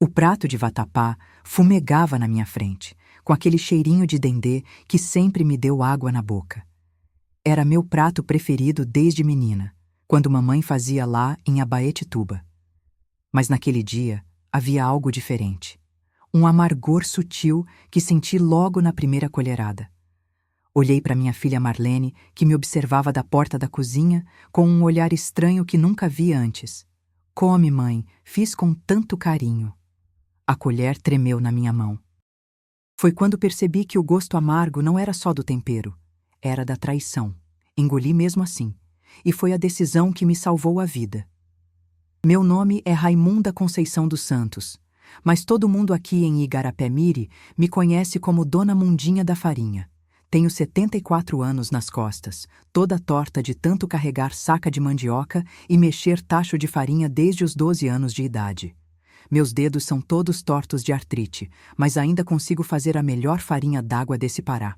O prato de vatapá fumegava na minha frente, com aquele cheirinho de dendê que sempre me deu água na boca. Era meu prato preferido desde menina, quando mamãe fazia lá em Abaetetuba. Mas naquele dia havia algo diferente. Um amargor sutil que senti logo na primeira colherada. Olhei para minha filha Marlene, que me observava da porta da cozinha com um olhar estranho que nunca vi antes. Come, mãe, fiz com tanto carinho. A colher tremeu na minha mão. Foi quando percebi que o gosto amargo não era só do tempero, era da traição. Engoli mesmo assim, e foi a decisão que me salvou a vida. Meu nome é Raimunda Conceição dos Santos, mas todo mundo aqui em Igarapé-Miri me conhece como Dona Mundinha da Farinha. Tenho 74 anos nas costas, toda torta de tanto carregar saca de mandioca e mexer tacho de farinha desde os 12 anos de idade. Meus dedos são todos tortos de artrite, mas ainda consigo fazer a melhor farinha d'água desse Pará.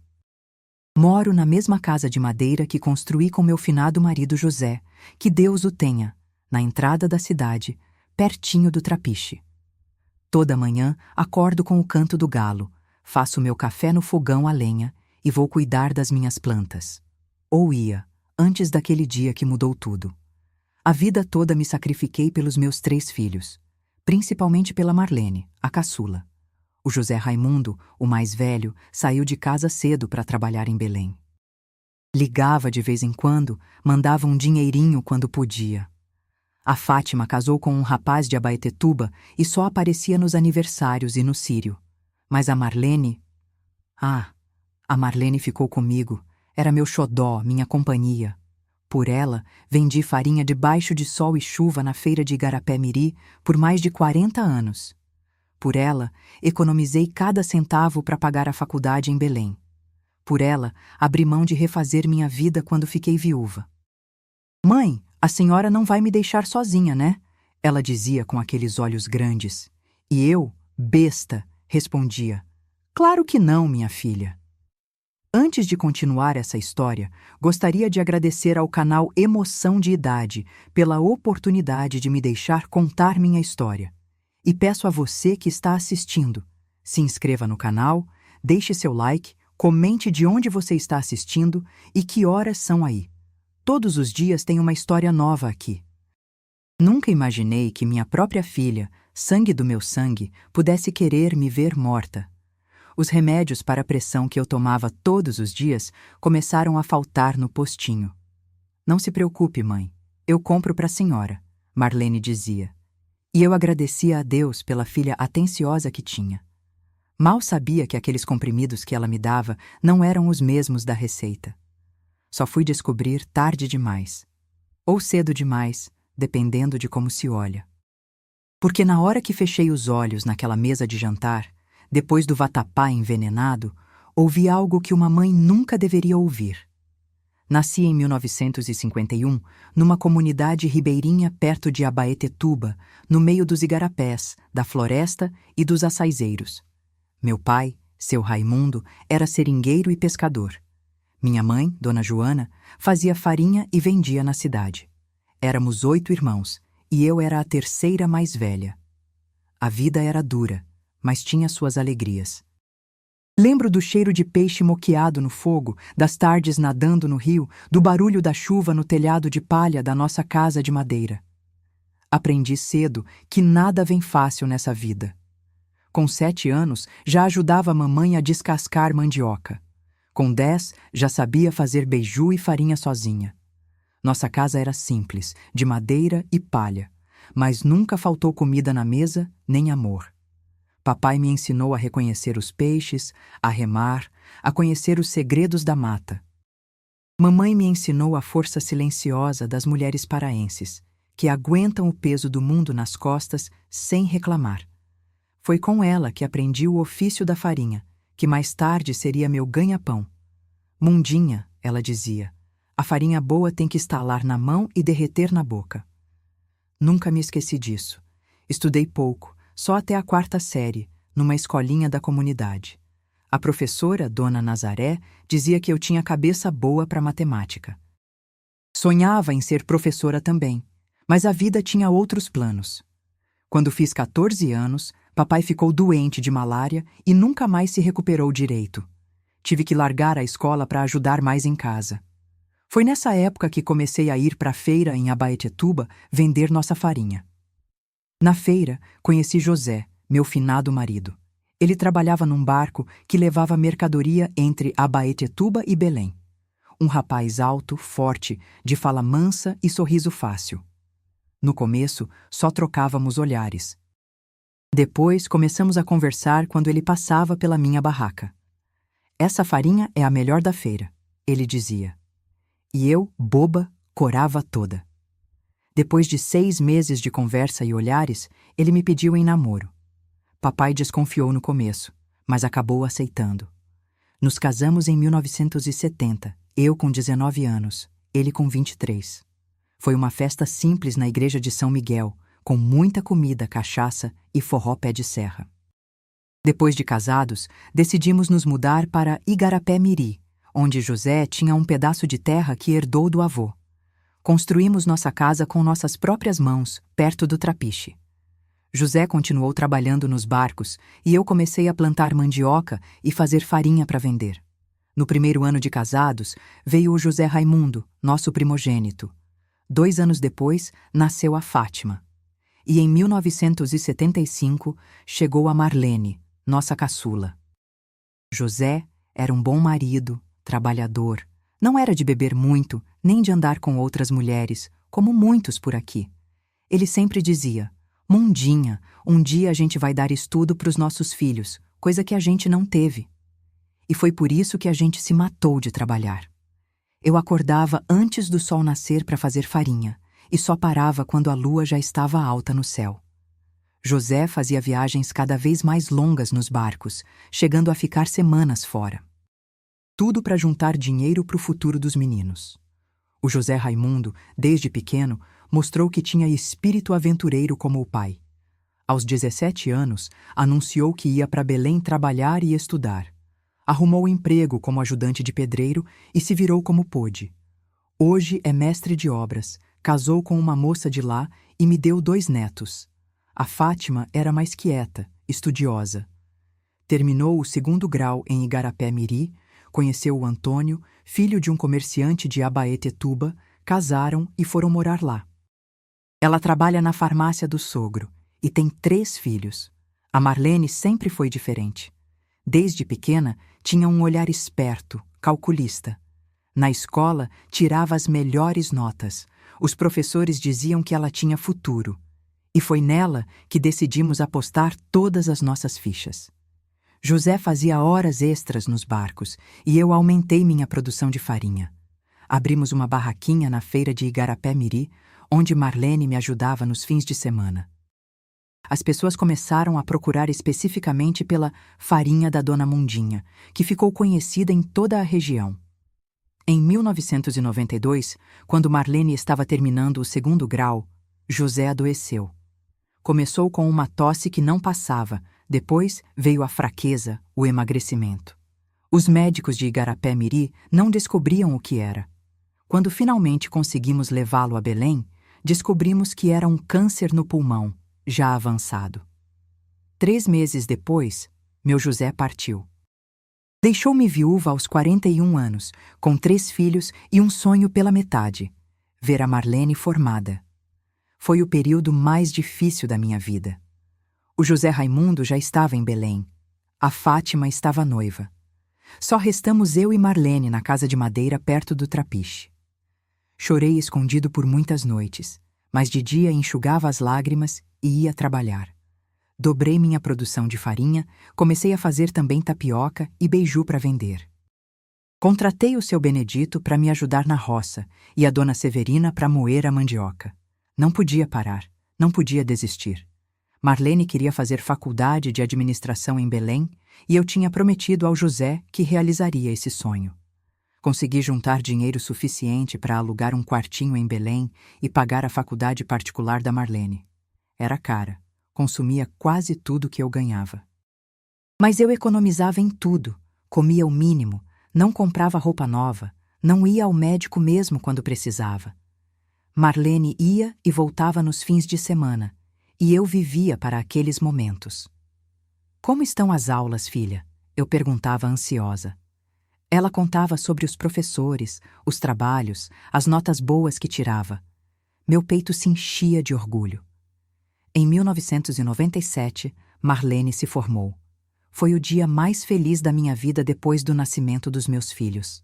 Moro na mesma casa de madeira que construí com meu finado marido José, que Deus o tenha, na entrada da cidade, pertinho do Trapiche. Toda manhã acordo com o canto do galo, faço meu café no fogão a lenha e vou cuidar das minhas plantas. Ou ia, antes daquele dia que mudou tudo. A vida toda me sacrifiquei pelos meus 3 filhos, principalmente pela Marlene, a caçula. O José Raimundo, o mais velho, saiu de casa cedo para trabalhar em Belém. Ligava de vez em quando, mandava um dinheirinho quando podia. A Fátima casou com um rapaz de Abaetetuba e só aparecia nos aniversários e no círio. Mas a Marlene... a Marlene ficou comigo. Era meu xodó, minha companhia. Por ela, vendi farinha debaixo de sol e chuva na feira de Igarapé-Miri por mais de 40 anos. Por ela, economizei cada centavo para pagar a faculdade em Belém. Por ela, abri mão de refazer minha vida quando fiquei viúva. Mãe, a senhora não vai me deixar sozinha, né? Ela dizia com aqueles olhos grandes. E eu, besta, respondia. Claro que não, minha filha. Antes de continuar essa história, gostaria de agradecer ao canal Emoção de Idade pela oportunidade de me deixar contar minha história. E peço a você que está assistindo, se inscreva no canal, deixe seu like, comente de onde você está assistindo e que horas são aí. Todos os dias tem uma história nova aqui. Nunca imaginei que minha própria filha, sangue do meu sangue, pudesse querer me ver morta. Os remédios para a pressão que eu tomava todos os dias começaram a faltar no postinho. Não se preocupe, mãe, eu compro para a senhora, Marlene dizia. E eu agradecia a Deus pela filha atenciosa que tinha. Mal sabia que aqueles comprimidos que ela me dava não eram os mesmos da receita. Só fui descobrir tarde demais. Ou cedo demais, dependendo de como se olha. Porque na hora que fechei os olhos naquela mesa de jantar, depois do vatapá envenenado, ouvi algo que uma mãe nunca deveria ouvir. Nasci em 1951, numa comunidade ribeirinha perto de Abaetetuba, no meio dos igarapés, da floresta e dos açaizeiros. Meu pai, seu Raimundo, era seringueiro e pescador. Minha mãe, Dona Joana, fazia farinha e vendia na cidade. Éramos 8 irmãos, e eu era a terceira mais velha. A vida era dura, mas tinha suas alegrias. Lembro do cheiro de peixe moqueado no fogo, das tardes nadando no rio, do barulho da chuva no telhado de palha da nossa casa de madeira. Aprendi cedo que nada vem fácil nessa vida. Com 7 anos, já ajudava a mamãe a descascar mandioca. Com 10, já sabia fazer beiju e farinha sozinha. Nossa casa era simples, de madeira e palha, mas nunca faltou comida na mesa, nem amor. Papai me ensinou a reconhecer os peixes, a remar, a conhecer os segredos da mata. Mamãe me ensinou a força silenciosa das mulheres paraenses, que aguentam o peso do mundo nas costas sem reclamar. Foi com ela que aprendi o ofício da farinha, que mais tarde seria meu ganha-pão. Mundinha, ela dizia, a farinha boa tem que estalar na mão e derreter na boca. Nunca me esqueci disso. Estudei pouco, só até a 4ª série, numa escolinha da comunidade. A professora, Dona Nazaré, dizia que eu tinha cabeça boa para matemática. Sonhava em ser professora também, mas a vida tinha outros planos. Quando fiz 14 anos, Papai ficou doente de malária e nunca mais se recuperou direito. Tive que largar a escola para ajudar mais em casa. Foi nessa época que comecei a ir para a feira em Abaetetuba vender nossa farinha. Na feira, conheci José, meu finado marido. Ele trabalhava num barco que levava mercadoria entre Abaetetuba e Belém. Um rapaz alto, forte, de fala mansa e sorriso fácil. No começo, só trocávamos olhares. Depois, começamos a conversar quando ele passava pela minha barraca. "Essa farinha é a melhor da feira", ele dizia. E eu, boba, corava toda. Depois de 6 meses de conversa e olhares, ele me pediu em namoro. Papai desconfiou no começo, mas acabou aceitando. Nos casamos em 1970, eu com 19 anos, ele com 23. Foi uma festa simples na igreja de São Miguel, com muita comida, cachaça e forró pé de serra. Depois de casados, decidimos nos mudar para Igarapé-Miri, onde José tinha um pedaço de terra que herdou do avô. Construímos nossa casa com nossas próprias mãos, perto do Trapiche. José continuou trabalhando nos barcos e eu comecei a plantar mandioca e fazer farinha para vender. No primeiro ano de casados, veio o José Raimundo, nosso primogênito. 2 anos depois, nasceu a Fátima. E em 1975, chegou a Marlene, nossa caçula. José era um bom marido, trabalhador. Não era de beber muito, nem de andar com outras mulheres, como muitos por aqui. Ele sempre dizia: "Mundinha, um dia a gente vai dar estudo para os nossos filhos, coisa que a gente não teve." E foi por isso que a gente se matou de trabalhar. Eu acordava antes do sol nascer para fazer farinha, e só parava quando a lua já estava alta no céu. José fazia viagens cada vez mais longas nos barcos, chegando a ficar semanas fora. Tudo para juntar dinheiro para o futuro dos meninos. O José Raimundo, desde pequeno, mostrou que tinha espírito aventureiro como o pai. Aos 17 anos, anunciou que ia para Belém trabalhar e estudar. Arrumou emprego como ajudante de pedreiro e se virou como pôde. Hoje é mestre de obras, casou com uma moça de lá e me deu 2 netos. A Fátima era mais quieta, estudiosa. Terminou o 2º grau em Igarapé-Miri, conheceu o Antônio, filho de um comerciante de Abaetetuba, casaram e foram morar lá. Ela trabalha na farmácia do sogro e tem 3 filhos. A Marlene sempre foi diferente. Desde pequena, tinha um olhar esperto, calculista. Na escola, tirava as melhores notas. Os professores diziam que ela tinha futuro. E foi nela que decidimos apostar todas as nossas fichas. José fazia horas extras nos barcos e eu aumentei minha produção de farinha. Abrimos uma barraquinha na feira de Igarapé-Miri, onde Marlene me ajudava nos fins de semana. As pessoas começaram a procurar especificamente pela farinha da Dona Mundinha, que ficou conhecida em toda a região. Em 1992, quando Marlene estava terminando o 2º grau, José adoeceu. Começou com uma tosse que não passava, depois veio a fraqueza, o emagrecimento. Os médicos de Igarapé-Miri não descobriam o que era. Quando finalmente conseguimos levá-lo a Belém, descobrimos que era um câncer no pulmão, já avançado. 3 meses depois, meu José partiu. Deixou-me viúva aos 41 anos, com 3 filhos e um sonho pela metade: ver a Marlene formada. Foi o período mais difícil da minha vida. O José Raimundo já estava em Belém. A Fátima estava noiva. Só restamos eu e Marlene na casa de madeira perto do Trapiche. Chorei escondido por muitas noites, mas de dia enxugava as lágrimas e ia trabalhar. Dobrei minha produção de farinha, comecei a fazer também tapioca e beiju para vender. Contratei o seu Benedito para me ajudar na roça e a dona Severina para moer a mandioca. Não podia parar, não podia desistir. Marlene queria fazer faculdade de administração em Belém e eu tinha prometido ao José que realizaria esse sonho. Consegui juntar dinheiro suficiente para alugar um quartinho em Belém e pagar a faculdade particular da Marlene. Era cara, consumia quase tudo que eu ganhava. Mas eu economizava em tudo, comia o mínimo, não comprava roupa nova, não ia ao médico mesmo quando precisava. Marlene ia e voltava nos fins de semana, e eu vivia para aqueles momentos. Como estão as aulas, filha? Eu perguntava ansiosa. Ela contava sobre os professores, os trabalhos, as notas boas que tirava. Meu peito se enchia de orgulho. Em 1997, Marlene se formou. Foi o dia mais feliz da minha vida depois do nascimento dos meus filhos.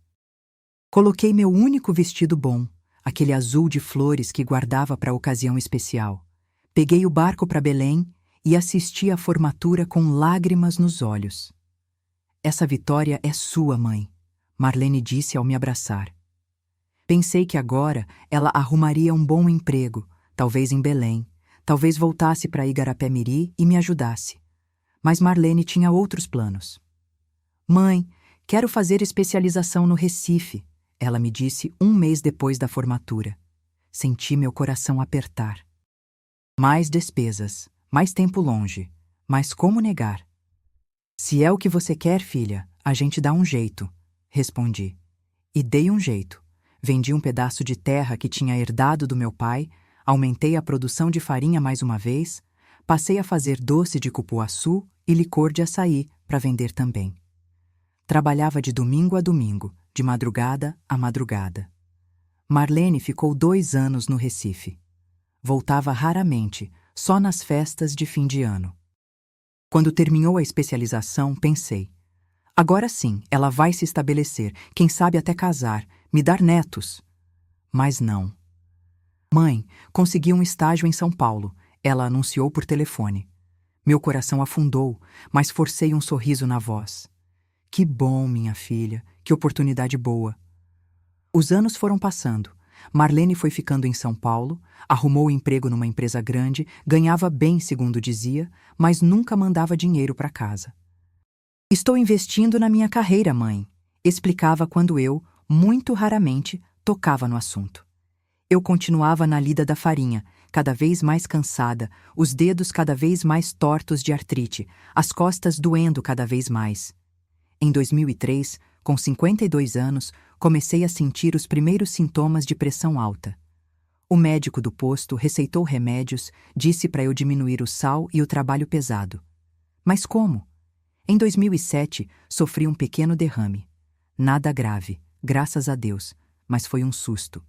Coloquei meu único vestido bom, aquele azul de flores que guardava para ocasião especial. Peguei o barco para Belém e assisti à formatura com lágrimas nos olhos. Essa vitória é sua, mãe, Marlene disse ao me abraçar. Pensei que agora ela arrumaria um bom emprego, talvez em Belém, talvez voltasse para Igarapé-Miri e me ajudasse. Mas Marlene tinha outros planos. Mãe, quero fazer especialização no Recife, ela me disse 1 mês depois da formatura. Senti meu coração apertar. Mais despesas, mais tempo longe, mas como negar? Se é o que você quer, filha, a gente dá um jeito, respondi. E dei um jeito. Vendi um pedaço de terra que tinha herdado do meu pai, aumentei a produção de farinha mais uma vez, passei a fazer doce de cupuaçu e licor de açaí para vender também. Trabalhava de domingo a domingo, de madrugada a madrugada. Marlene ficou 2 anos no Recife. Voltava raramente, só nas festas de fim de ano. Quando terminou a especialização, pensei: agora sim, ela vai se estabelecer, quem sabe até casar, me dar netos. Mas não. Mãe, consegui um estágio em São Paulo, ela anunciou por telefone. Meu coração afundou, mas forcei um sorriso na voz. Que bom, minha filha, que oportunidade boa. Os anos foram passando. Marlene foi ficando em São Paulo, arrumou emprego numa empresa grande, ganhava bem, segundo dizia, mas nunca mandava dinheiro para casa. Estou investindo na minha carreira, mãe, explicava quando eu, muito raramente, tocava no assunto. Eu continuava na lida da farinha, cada vez mais cansada, os dedos cada vez mais tortos de artrite, as costas doendo cada vez mais. Em 2003, com 52 anos, comecei a sentir os primeiros sintomas de pressão alta. O médico do posto receitou remédios, disse para eu diminuir o sal e o trabalho pesado. Mas como? Em 2007, sofri um pequeno derrame. Nada grave, graças a Deus, mas foi um susto.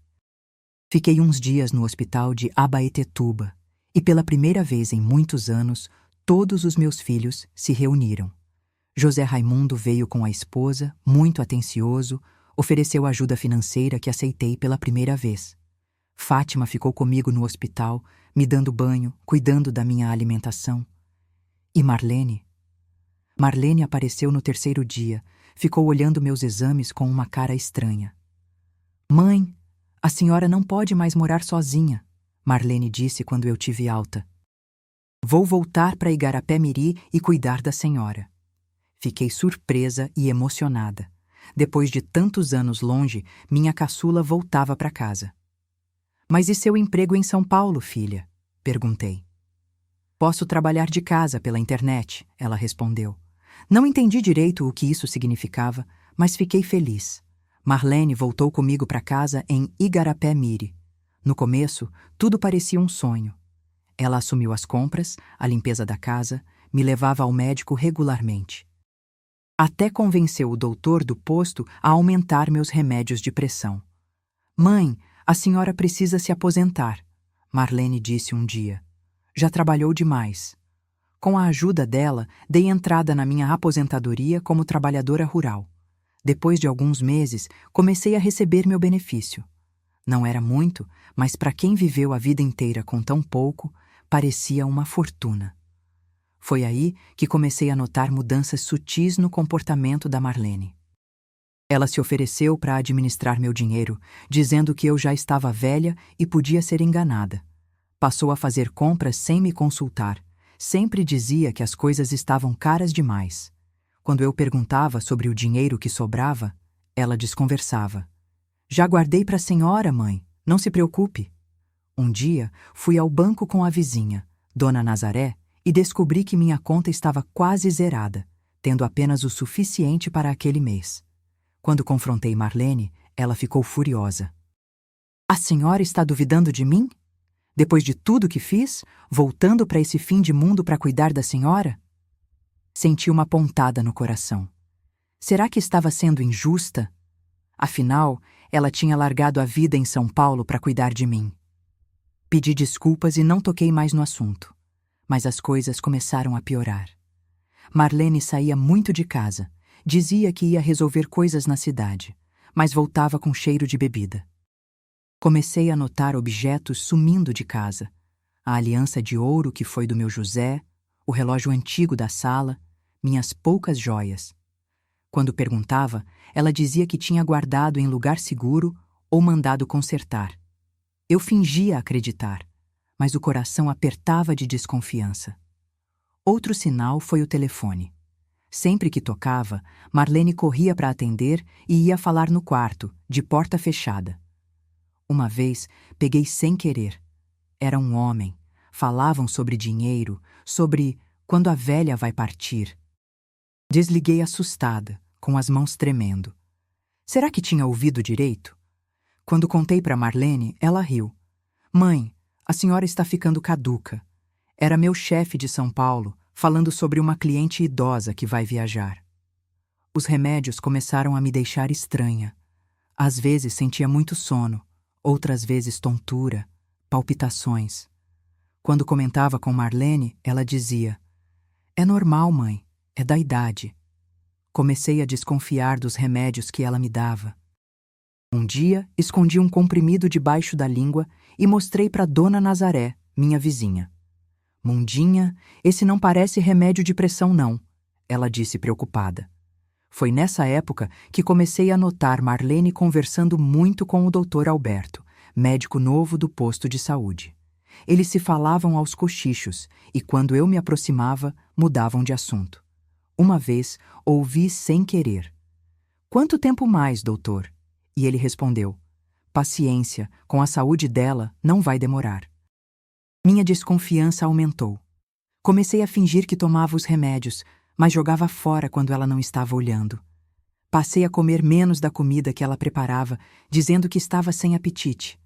Fiquei uns dias no hospital de Abaetetuba e pela primeira vez em muitos anos, todos os meus filhos se reuniram. José Raimundo veio com a esposa, muito atencioso, ofereceu ajuda financeira que aceitei pela primeira vez. Fátima ficou comigo no hospital, me dando banho, cuidando da minha alimentação. E Marlene? Marlene apareceu no 3º dia, ficou olhando meus exames com uma cara estranha. Mãe, a senhora não pode mais morar sozinha, Marlene disse quando eu tive alta. Vou voltar para Igarapé-Miri e cuidar da senhora. Fiquei surpresa e emocionada. Depois de tantos anos longe, minha caçula voltava para casa. Mas e seu emprego em São Paulo, filha? Perguntei. Posso trabalhar de casa pela internet, ela respondeu. Não entendi direito o que isso significava, mas fiquei feliz. Marlene voltou comigo para casa em Igarapé-Miri. No começo, tudo parecia um sonho. Ela assumiu as compras, a limpeza da casa, me levava ao médico regularmente. Até convenceu o doutor do posto a aumentar meus remédios de pressão. Mãe, a senhora precisa se aposentar, Marlene disse um dia. Já trabalhou demais. Com a ajuda dela, dei entrada na minha aposentadoria como trabalhadora rural. Depois de alguns meses, comecei a receber meu benefício. Não era muito, mas para quem viveu a vida inteira com tão pouco, parecia uma fortuna. Foi aí que comecei a notar mudanças sutis no comportamento da Marlene. Ela se ofereceu para administrar meu dinheiro, dizendo que eu já estava velha e podia ser enganada. Passou a fazer compras sem me consultar. Sempre dizia que as coisas estavam caras demais. Quando eu perguntava sobre o dinheiro que sobrava, ela desconversava. Já guardei para a senhora, mãe. Não se preocupe. Um dia, fui ao banco com a vizinha, Dona Nazaré, e descobri que minha conta estava quase zerada, tendo apenas o suficiente para aquele mês. Quando confrontei Marlene, ela ficou furiosa. A senhora está duvidando de mim? Depois de tudo que fiz, voltando para esse fim de mundo para cuidar da senhora? Senti uma pontada no coração. Será que estava sendo injusta? Afinal, ela tinha largado a vida em São Paulo para cuidar de mim. Pedi desculpas e não toquei mais no assunto. Mas as coisas começaram a piorar. Marlene saía muito de casa. Dizia que ia resolver coisas na cidade, mas voltava com cheiro de bebida. Comecei a notar objetos sumindo de casa. A aliança de ouro que foi do meu José, o relógio antigo da sala, minhas poucas joias. Quando perguntava, ela dizia que tinha guardado em lugar seguro ou mandado consertar. Eu fingia acreditar, mas o coração apertava de desconfiança. Outro sinal foi o telefone. Sempre que tocava, Marlene corria para atender e ia falar no quarto, de porta fechada. Uma vez, peguei sem querer. Era um homem. Falavam sobre dinheiro, sobre quando a velha vai partir. Desliguei assustada, com as mãos tremendo. Será que tinha ouvido direito? Quando contei para Marlene, ela riu. Mãe, a senhora está ficando caduca. Era meu chefe de São Paulo, falando sobre uma cliente idosa que vai viajar. Os remédios começaram a me deixar estranha. Às vezes sentia muito sono, outras vezes tontura, palpitações. Quando comentava com Marlene, ela dizia: é normal, mãe, é da idade. Comecei a desconfiar dos remédios que ela me dava. Um dia, escondi um comprimido debaixo da língua e mostrei para Dona Nazaré, minha vizinha. Mundinha, esse não parece remédio de pressão, não, ela disse preocupada. Foi nessa época que comecei a notar Marlene conversando muito com o Dr. Alberto, médico novo do posto de saúde. Eles se falavam aos cochichos e, quando eu me aproximava, mudavam de assunto. Uma vez, ouvi sem querer: quanto tempo mais, doutor? E ele respondeu: paciência, com a saúde dela, não vai demorar. Minha desconfiança aumentou. Comecei a fingir que tomava os remédios, mas jogava fora quando ela não estava olhando. Passei a comer menos da comida que ela preparava, dizendo que estava sem apetite.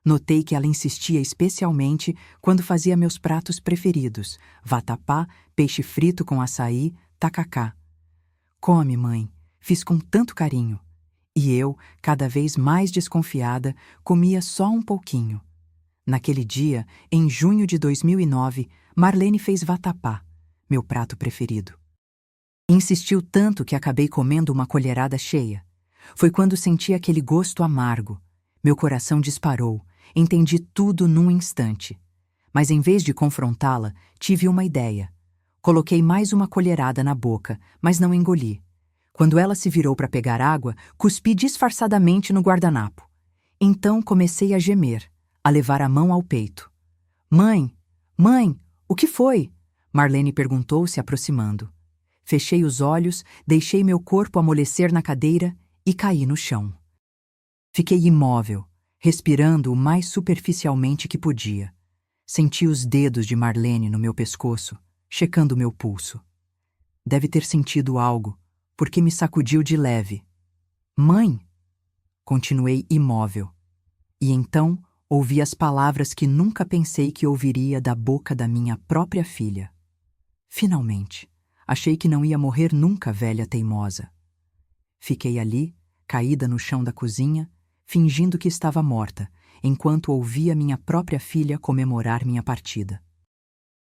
Notei que ela insistia especialmente quando fazia meus pratos preferidos: vatapá, peixe frito com açaí, tacacá. Come, mãe, fiz com tanto carinho. E eu, cada vez mais desconfiada, comia só um pouquinho. Naquele dia, em junho de 2009, Marlene fez vatapá, meu prato preferido. Insistiu tanto que acabei comendo uma colherada cheia. Foi quando senti aquele gosto amargo. Meu coração disparou, entendi tudo num instante. Mas em vez de confrontá-la, tive uma ideia. Coloquei mais uma colherada na boca, mas não engoli. Quando ela se virou para pegar água, cuspi disfarçadamente no guardanapo. Então comecei a gemer, a levar a mão ao peito. Mãe, mãe, o que foi? Marlene perguntou, se aproximando. Fechei os olhos, deixei meu corpo amolecer na cadeira e caí no chão. Fiquei imóvel, respirando o mais superficialmente que podia. Senti os dedos de Marlene no meu pescoço, checando meu pulso. Deve ter sentido algo, porque me sacudiu de leve. Mãe! Continuei imóvel. E então ouvi as palavras que nunca pensei que ouviria da boca da minha própria filha. Finalmente, achei que não ia morrer nunca, velha teimosa. Fiquei ali, caída no chão da cozinha, fingindo que estava morta, enquanto ouvia minha própria filha comemorar minha partida.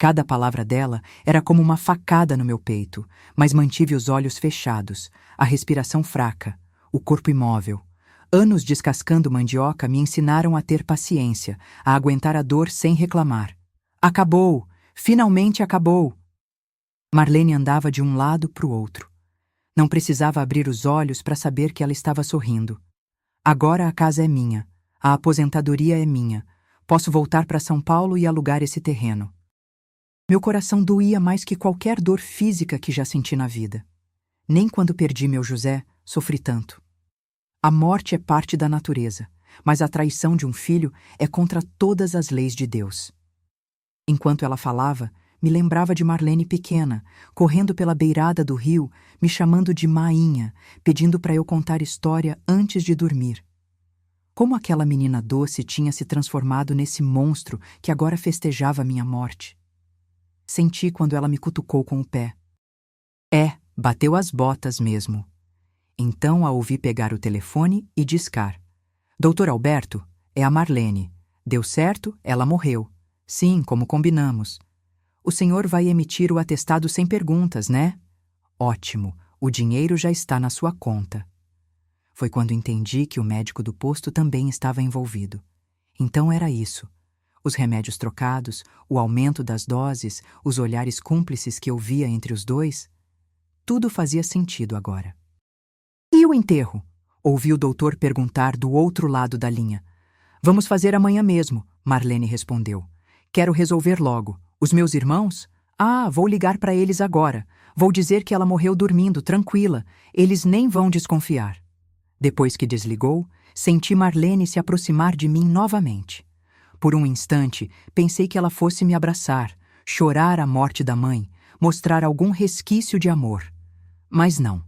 Cada palavra dela era como uma facada no meu peito, mas mantive os olhos fechados, a respiração fraca, o corpo imóvel. Anos descascando mandioca me ensinaram a ter paciência, a aguentar a dor sem reclamar. Acabou! Finalmente acabou! Marlene andava de um lado para o outro. Não precisava abrir os olhos para saber que ela estava sorrindo. Agora a casa é minha, a aposentadoria é minha. Posso voltar para São Paulo e alugar esse terreno. Meu coração doía mais que qualquer dor física que já senti na vida. Nem quando perdi meu José, sofri tanto. A morte é parte da natureza, mas a traição de um filho é contra todas as leis de Deus. Enquanto ela falava, me lembrava de Marlene pequena, correndo pela beirada do rio, me chamando de Mainha, pedindo para eu contar história antes de dormir. Como aquela menina doce tinha se transformado nesse monstro que agora festejava minha morte. Senti quando ela me cutucou com o pé. Bateu as botas mesmo. Então a ouvi pegar o telefone e discar. Doutor Alberto, é a Marlene. Deu certo, ela morreu. Sim, como combinamos. O senhor vai emitir o atestado sem perguntas, né? Ótimo, o dinheiro já está na sua conta. Foi quando entendi que o médico do posto também estava envolvido. Então era isso. Os remédios trocados, o aumento das doses, os olhares cúmplices que eu via entre os dois. Tudo fazia sentido agora. E o enterro? Ouvi o doutor perguntar do outro lado da linha. Vamos fazer amanhã mesmo, Marlene respondeu. Quero resolver logo. Os meus irmãos? Vou ligar para eles agora. Vou dizer que ela morreu dormindo, tranquila. Eles nem vão desconfiar. Depois que desligou, senti Marlene se aproximar de mim novamente. Por um instante, pensei que ela fosse me abraçar, chorar a morte da mãe, mostrar algum resquício de amor. Mas não.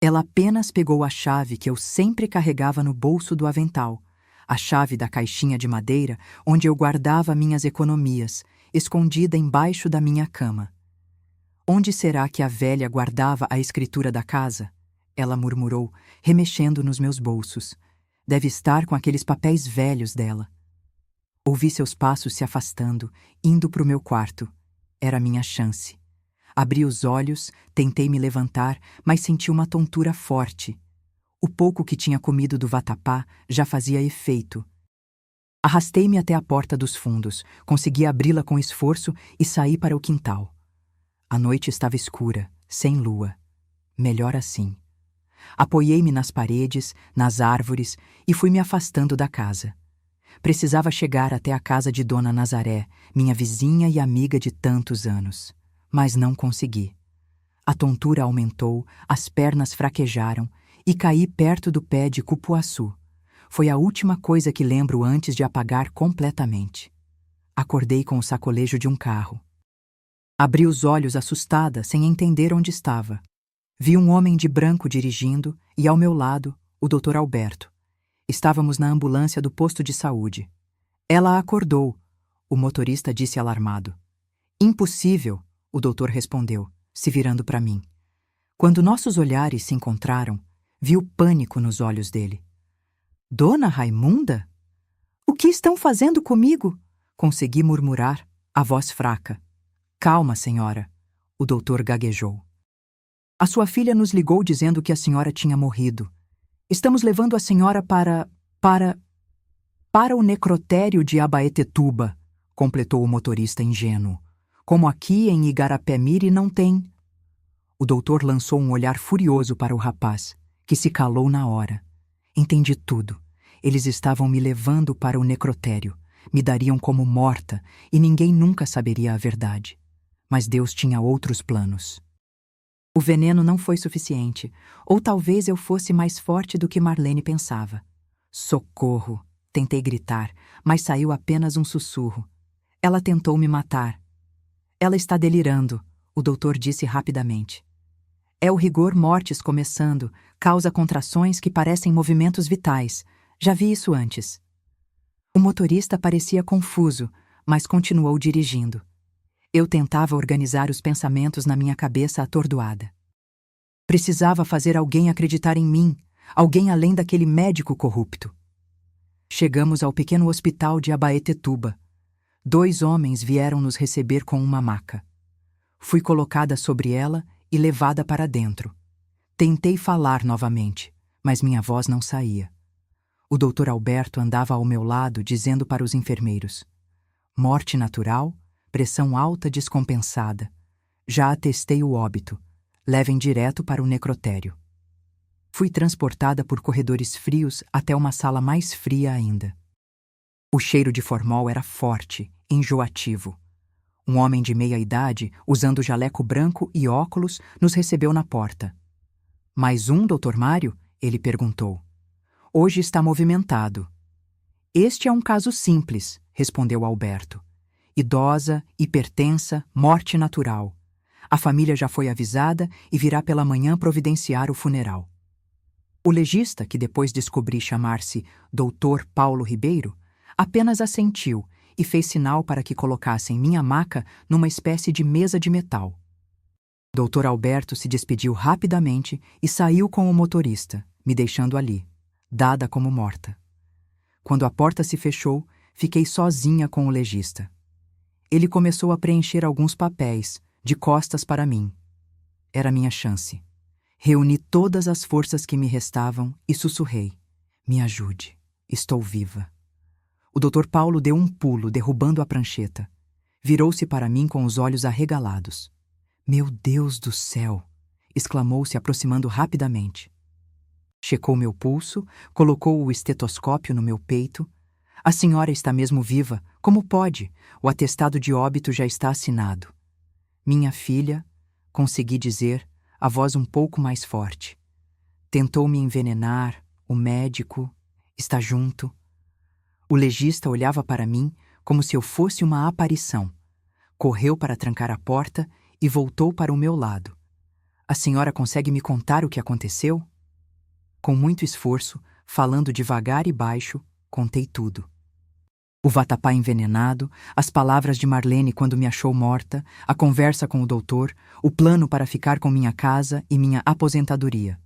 Ela apenas pegou a chave que eu sempre carregava no bolso do avental, a chave da caixinha de madeira onde eu guardava minhas economias, escondida embaixo da minha cama. Onde será que a velha guardava a escritura da casa? Ela murmurou, remexendo nos meus bolsos. Deve estar com aqueles papéis velhos dela. Ouvi seus passos se afastando, indo para o meu quarto. Era a minha chance. Abri os olhos, tentei me levantar, mas senti uma tontura forte. O pouco que tinha comido do vatapá já fazia efeito. Arrastei-me até a porta dos fundos, consegui abri-la com esforço e saí para o quintal. A noite estava escura, sem lua. Melhor assim. Apoiei-me nas paredes, nas árvores e fui me afastando da casa. Precisava chegar até a casa de Dona Nazaré, minha vizinha e amiga de tantos anos. Mas não consegui. A tontura aumentou, as pernas fraquejaram e caí perto do pé de cupuaçu. Foi a última coisa que lembro antes de apagar completamente. Acordei com o sacolejo de um carro. Abri os olhos assustada, sem entender onde estava. Vi um homem de branco dirigindo e, ao meu lado, o Dr. Alberto. Estávamos na ambulância do posto de saúde. Ela acordou, o motorista disse alarmado. Impossível, o doutor respondeu, se virando para mim. Quando nossos olhares se encontraram, vi o pânico nos olhos dele. Dona Raimunda? O que estão fazendo comigo? Consegui murmurar, a voz fraca. Calma, senhora, o doutor gaguejou. A sua filha nos ligou dizendo que a senhora tinha morrido. Estamos levando a senhora para o necrotério de Abaetetuba, completou o motorista ingênuo. Como aqui em Igarapé-Miri não tem. O doutor lançou um olhar furioso para o rapaz, que se calou na hora. Entendi tudo. Eles estavam me levando para o necrotério. Me dariam como morta e ninguém nunca saberia a verdade. Mas Deus tinha outros planos. O veneno não foi suficiente, ou talvez eu fosse mais forte do que Marlene pensava. Socorro! Tentei gritar, mas saiu apenas um sussurro. Ela tentou me matar. Ela está delirando, o doutor disse rapidamente. É o rigor mortis começando, causa contrações que parecem movimentos vitais. Já vi isso antes. O motorista parecia confuso, mas continuou dirigindo. Eu tentava organizar os pensamentos na minha cabeça atordoada. Precisava fazer alguém acreditar em mim, alguém além daquele médico corrupto. Chegamos ao pequeno hospital de Abaetetuba. 2 homens vieram nos receber com uma maca. Fui colocada sobre ela e levada para dentro. Tentei falar novamente, mas minha voz não saía. O Dr. Alberto andava ao meu lado dizendo para os enfermeiros: morte natural, pressão alta descompensada. Já atestei o óbito. Levem direto para o necrotério. Fui transportada por corredores frios até uma sala mais fria ainda. O cheiro de formol era forte, enjoativo. Um homem de meia idade, usando jaleco branco e óculos, nos recebeu na porta. Mais um, Dr. Mário? Ele perguntou. Hoje está movimentado. Este é um caso simples, respondeu Alberto. Idosa, hipertensa, morte natural. A família já foi avisada e virá pela manhã providenciar o funeral. O legista, que depois descobri chamar-se Dr. Paulo Ribeiro, apenas assentiu e fez sinal para que colocassem minha maca numa espécie de mesa de metal. Dr. Alberto se despediu rapidamente e saiu com o motorista, me deixando ali, dada como morta. Quando a porta se fechou, fiquei sozinha com o legista. Ele começou a preencher alguns papéis, de costas para mim. Era minha chance. Reuni todas as forças que me restavam e sussurrei: "Me ajude, estou viva." O Dr. Paulo deu um pulo, derrubando a prancheta. Virou-se para mim com os olhos arregalados. "Meu Deus do céu!" exclamou, se aproximando rapidamente. Checou meu pulso, colocou o estetoscópio no meu peito. "A senhora está mesmo viva. Como pode? O atestado de óbito já está assinado." "Minha filha", consegui dizer, a voz um pouco mais forte. "Tentou me envenenar, o médico está junto." O legista olhava para mim como se eu fosse uma aparição. Correu para trancar a porta e voltou para o meu lado. "A senhora consegue me contar o que aconteceu?" Com muito esforço, falando devagar e baixo, contei tudo. O vatapá envenenado, as palavras de Marlene quando me achou morta, a conversa com o doutor, o plano para ficar com minha casa e minha aposentadoria.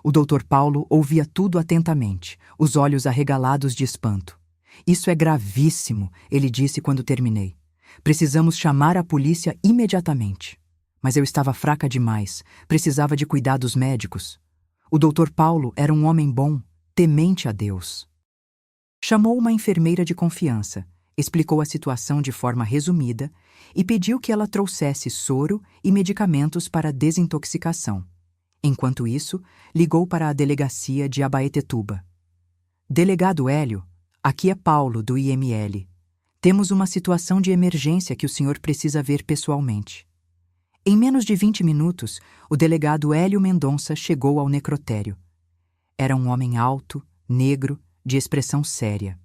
O Dr. Paulo ouvia tudo atentamente, os olhos arregalados de espanto. "Isso é gravíssimo", ele disse quando terminei. "Precisamos chamar a polícia imediatamente." Mas eu estava fraca demais, precisava de cuidados médicos. O Dr. Paulo era um homem bom, temente a Deus. Chamou uma enfermeira de confiança, explicou a situação de forma resumida e pediu que ela trouxesse soro e medicamentos para desintoxicação. Enquanto isso, ligou para a delegacia de Abaetetuba. "Delegado Hélio, aqui é Paulo, do IML. Temos uma situação de emergência que o senhor precisa ver pessoalmente." Em menos de 20 minutos, o delegado Hélio Mendonça chegou ao necrotério. Era um homem alto, negro, de expressão séria.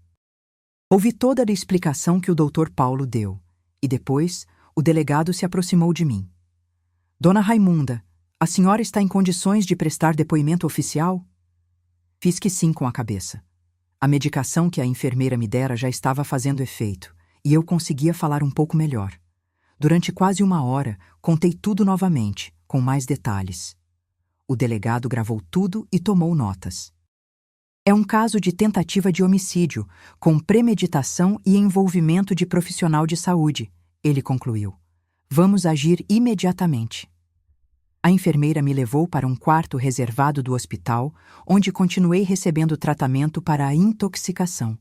Ouvi toda a explicação que o Dr. Paulo deu, e depois o delegado se aproximou de mim. "Dona Raimunda, a senhora está em condições de prestar depoimento oficial?" Fiz que sim com a cabeça. A medicação que a enfermeira me dera já estava fazendo efeito, e eu conseguia falar um pouco melhor. Durante quase 1 hora, contei tudo novamente, com mais detalhes. O delegado gravou tudo e tomou notas. "É um caso de tentativa de homicídio, com premeditação e envolvimento de profissional de saúde", ele concluiu. "Vamos agir imediatamente." A enfermeira me levou para um quarto reservado do hospital, onde continuei recebendo tratamento para a intoxicação.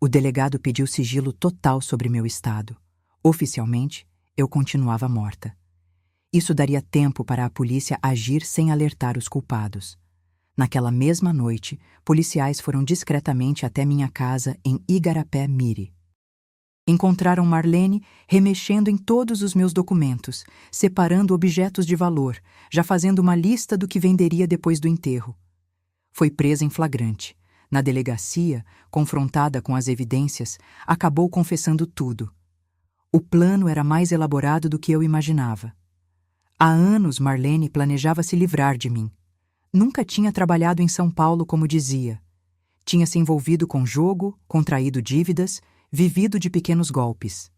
O delegado pediu sigilo total sobre meu estado. Oficialmente, eu continuava morta. Isso daria tempo para a polícia agir sem alertar os culpados. Naquela mesma noite, policiais foram discretamente até minha casa em Igarapé-Miri. Encontraram Marlene remexendo em todos os meus documentos, separando objetos de valor, já fazendo uma lista do que venderia depois do enterro. Foi presa em flagrante. Na delegacia, confrontada com as evidências, acabou confessando tudo. O plano era mais elaborado do que eu imaginava. Há anos Marlene planejava se livrar de mim. Nunca tinha trabalhado em São Paulo como dizia. Tinha se envolvido com jogo, contraído dívidas, vivido de pequenos golpes.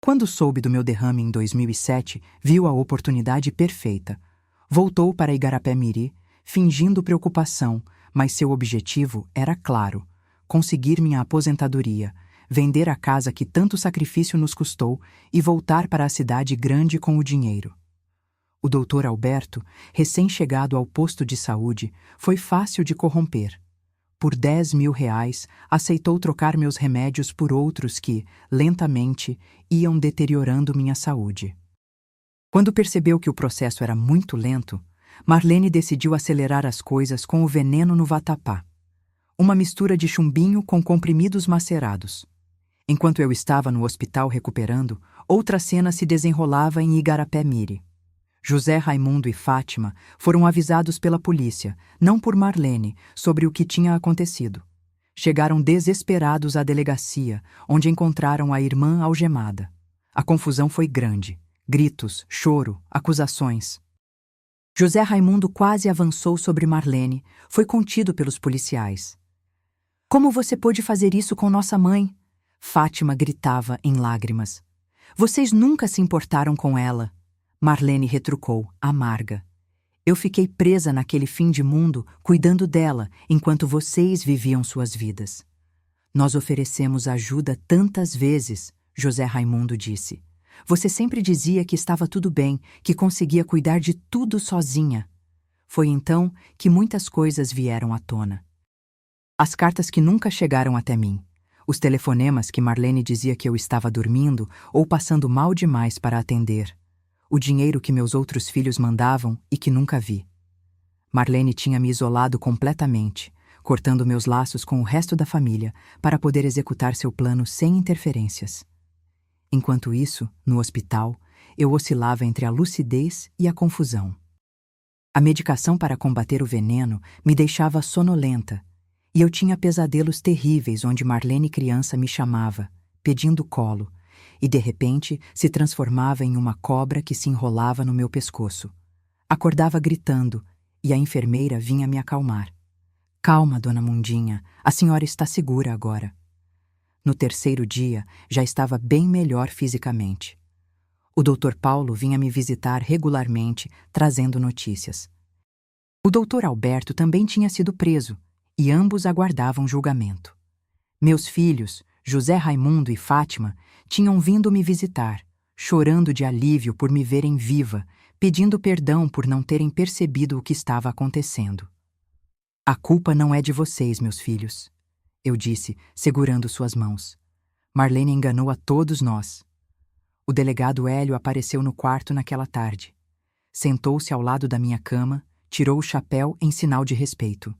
Quando soube do meu derrame em 2007, viu a oportunidade perfeita. Voltou para Igarapé-Miri, fingindo preocupação, mas seu objetivo era claro: conseguir minha aposentadoria, vender a casa que tanto sacrifício nos custou e voltar para a cidade grande com o dinheiro. O Dr. Alberto, recém-chegado ao posto de saúde, foi fácil de corromper. Por R$ 10.000, aceitou trocar meus remédios por outros que, lentamente, iam deteriorando minha saúde. Quando percebeu que o processo era muito lento, Marlene decidiu acelerar as coisas com o veneno no vatapá. Uma mistura de chumbinho com comprimidos macerados. Enquanto eu estava no hospital recuperando, outra cena se desenrolava em Igarapé-Miri. José Raimundo e Fátima foram avisados pela polícia, não por Marlene, sobre o que tinha acontecido. Chegaram desesperados à delegacia, onde encontraram a irmã algemada. A confusão foi grande. Gritos, choro, acusações. José Raimundo quase avançou sobre Marlene, foi contido pelos policiais. "Como você pôde fazer isso com nossa mãe?" Fátima gritava em lágrimas. "Vocês nunca se importaram com ela." Marlene retrucou, amarga. Eu fiquei presa naquele fim de mundo, cuidando dela, enquanto vocês viviam suas vidas. Nós oferecemos ajuda tantas vezes, José Raimundo disse. Você sempre dizia que estava tudo bem, que conseguia cuidar de tudo sozinha. Foi então que muitas coisas vieram à tona. As cartas que nunca chegaram até mim. Os telefonemas que Marlene dizia que eu estava dormindo ou passando mal demais para atender. O dinheiro que meus outros filhos mandavam e que nunca vi. Marlene tinha me isolado completamente, cortando meus laços com o resto da família para poder executar seu plano sem interferências. Enquanto isso, no hospital, eu oscilava entre a lucidez e a confusão. A medicação para combater o veneno me deixava sonolenta, e eu tinha pesadelos terríveis onde Marlene criança me chamava, pedindo colo, e de repente se transformava em uma cobra que se enrolava no meu pescoço. Acordava gritando, e a enfermeira vinha me acalmar. Calma, dona Mundinha, a senhora está segura agora. No terceiro dia, já estava bem melhor fisicamente. O Dr. Paulo vinha me visitar regularmente, trazendo notícias. O Dr. Alberto também tinha sido preso, e ambos aguardavam julgamento. Meus filhos, José Raimundo e Fátima, tinham vindo me visitar, chorando de alívio por me verem viva, pedindo perdão por não terem percebido o que estava acontecendo. A culpa não é de vocês, meus filhos, eu disse, segurando suas mãos. Marlene enganou a todos nós. O delegado Hélio apareceu no quarto naquela tarde. Sentou-se ao lado da minha cama, tirou o chapéu em sinal de respeito.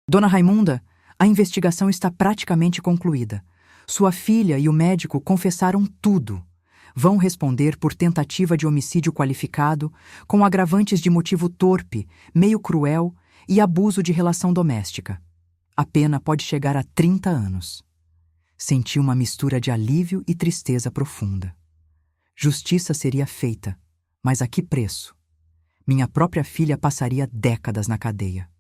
Dona Raimunda, a investigação está praticamente concluída. Sua filha e o médico confessaram tudo. Vão responder por tentativa de homicídio qualificado, com agravantes de motivo torpe, meio cruel e abuso de relação doméstica. A pena pode chegar a 30 anos. Senti uma mistura de alívio e tristeza profunda. Justiça seria feita, mas a que preço? Minha própria filha passaria décadas na cadeia.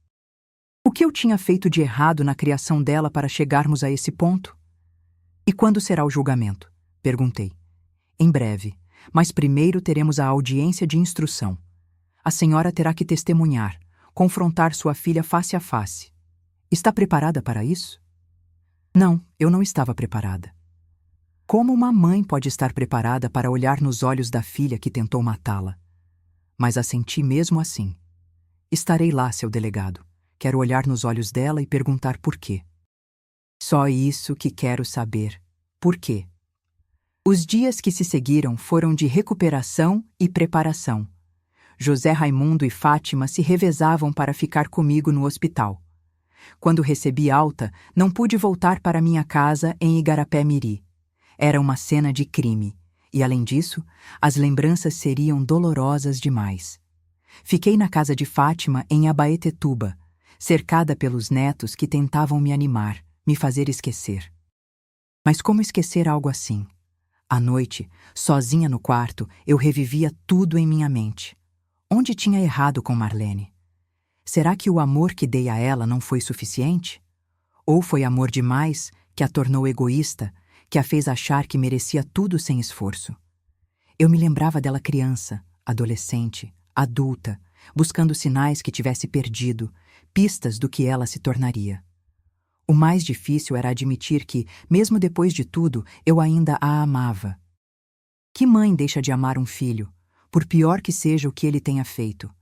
O que eu tinha feito de errado na criação dela para chegarmos a esse ponto? E quando será o julgamento? Perguntei. Em breve, mas primeiro teremos a audiência de instrução. A senhora terá que testemunhar, confrontar sua filha face a face. Está preparada para isso? Não, eu não estava preparada. Como uma mãe pode estar preparada para olhar nos olhos da filha que tentou matá-la? Mas assenti mesmo assim. Estarei lá, seu delegado. Quero olhar nos olhos dela e perguntar por quê. Só isso que quero saber. Por quê? Os dias que se seguiram foram de recuperação e preparação. José Raimundo e Fátima se revezavam para ficar comigo no hospital. Quando recebi alta, não pude voltar para minha casa em Igarapé-Miri. Era uma cena de crime, e além disso, as lembranças seriam dolorosas demais. Fiquei na casa de Fátima em Abaetetuba, cercada pelos netos que tentavam me animar, me fazer esquecer. Mas como esquecer algo assim? À noite, sozinha no quarto, eu revivia tudo em minha mente. Onde tinha errado com Marlene? Será que o amor que dei a ela não foi suficiente? Ou foi amor demais que a tornou egoísta, que a fez achar que merecia tudo sem esforço? Eu me lembrava dela criança, adolescente, adulta, buscando sinais que tivesse perdido, pistas do que ela se tornaria. O mais difícil era admitir que, mesmo depois de tudo, eu ainda a amava. Que mãe deixa de amar um filho, por pior que seja o que ele tenha feito?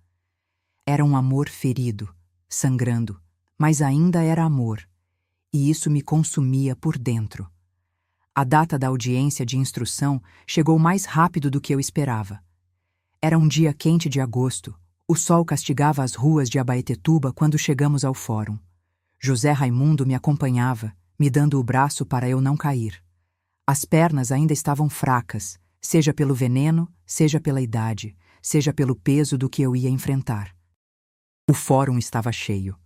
Era um amor ferido, sangrando, mas ainda era amor, e isso me consumia por dentro. A data da audiência de instrução chegou mais rápido do que eu esperava. Era um dia quente de agosto. O sol castigava as ruas de Abaetetuba quando chegamos ao fórum. José Raimundo me acompanhava, me dando o braço para eu não cair. As pernas ainda estavam fracas, seja pelo veneno, seja pela idade, seja pelo peso do que eu ia enfrentar. O fórum estava cheio.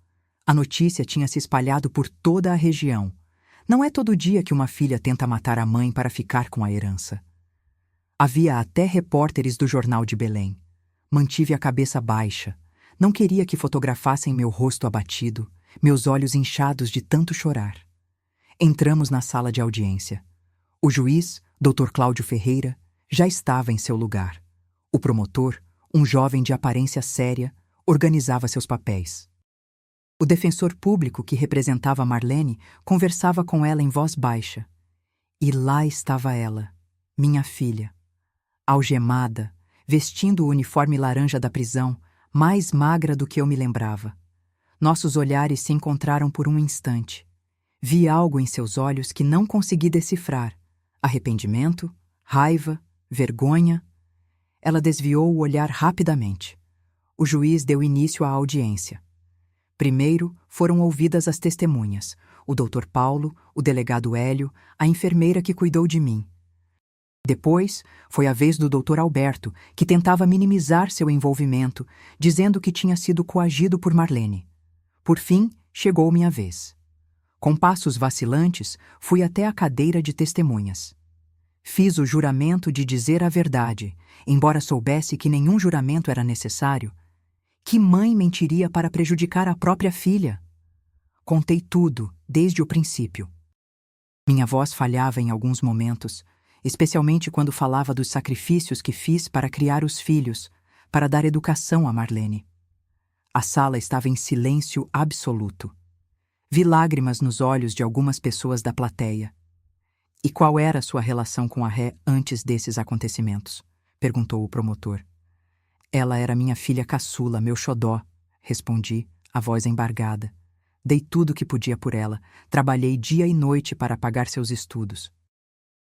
A notícia tinha se espalhado por toda a região. Não é todo dia que uma filha tenta matar a mãe para ficar com a herança. Havia até repórteres do jornal de Belém. Mantive a cabeça baixa. Não queria que fotografassem meu rosto abatido, meus olhos inchados de tanto chorar. Entramos na sala de audiência. O juiz, Dr. Cláudio Ferreira, já estava em seu lugar. O promotor, um jovem de aparência séria, organizava seus papéis. O defensor público que representava Marlene conversava com ela em voz baixa. E lá estava ela, minha filha, algemada, vestindo o uniforme laranja da prisão, mais magra do que eu me lembrava. Nossos olhares se encontraram por um instante. Vi algo em seus olhos que não consegui decifrar. Arrependimento, raiva, vergonha. Ela desviou o olhar rapidamente. O juiz deu início à audiência. Primeiro foram ouvidas as testemunhas, o Dr. Paulo, o delegado Hélio, a enfermeira que cuidou de mim. Depois foi a vez do Dr. Alberto, que tentava minimizar seu envolvimento, dizendo que tinha sido coagido por Marlene. Por fim, chegou minha vez. Com passos vacilantes, fui até a cadeira de testemunhas. Fiz o juramento de dizer a verdade, embora soubesse que nenhum juramento era necessário. Que mãe mentiria para prejudicar a própria filha? Contei tudo, desde o princípio. Minha voz falhava em alguns momentos, especialmente quando falava dos sacrifícios que fiz para criar os filhos, para dar educação a Marlene. A sala estava em silêncio absoluto. Vi lágrimas nos olhos de algumas pessoas da plateia. E qual era sua relação com a ré antes desses acontecimentos? Perguntou o promotor. Ela era minha filha caçula, meu xodó, respondi, a voz embargada. Dei tudo o que podia por ela, trabalhei dia e noite para pagar seus estudos.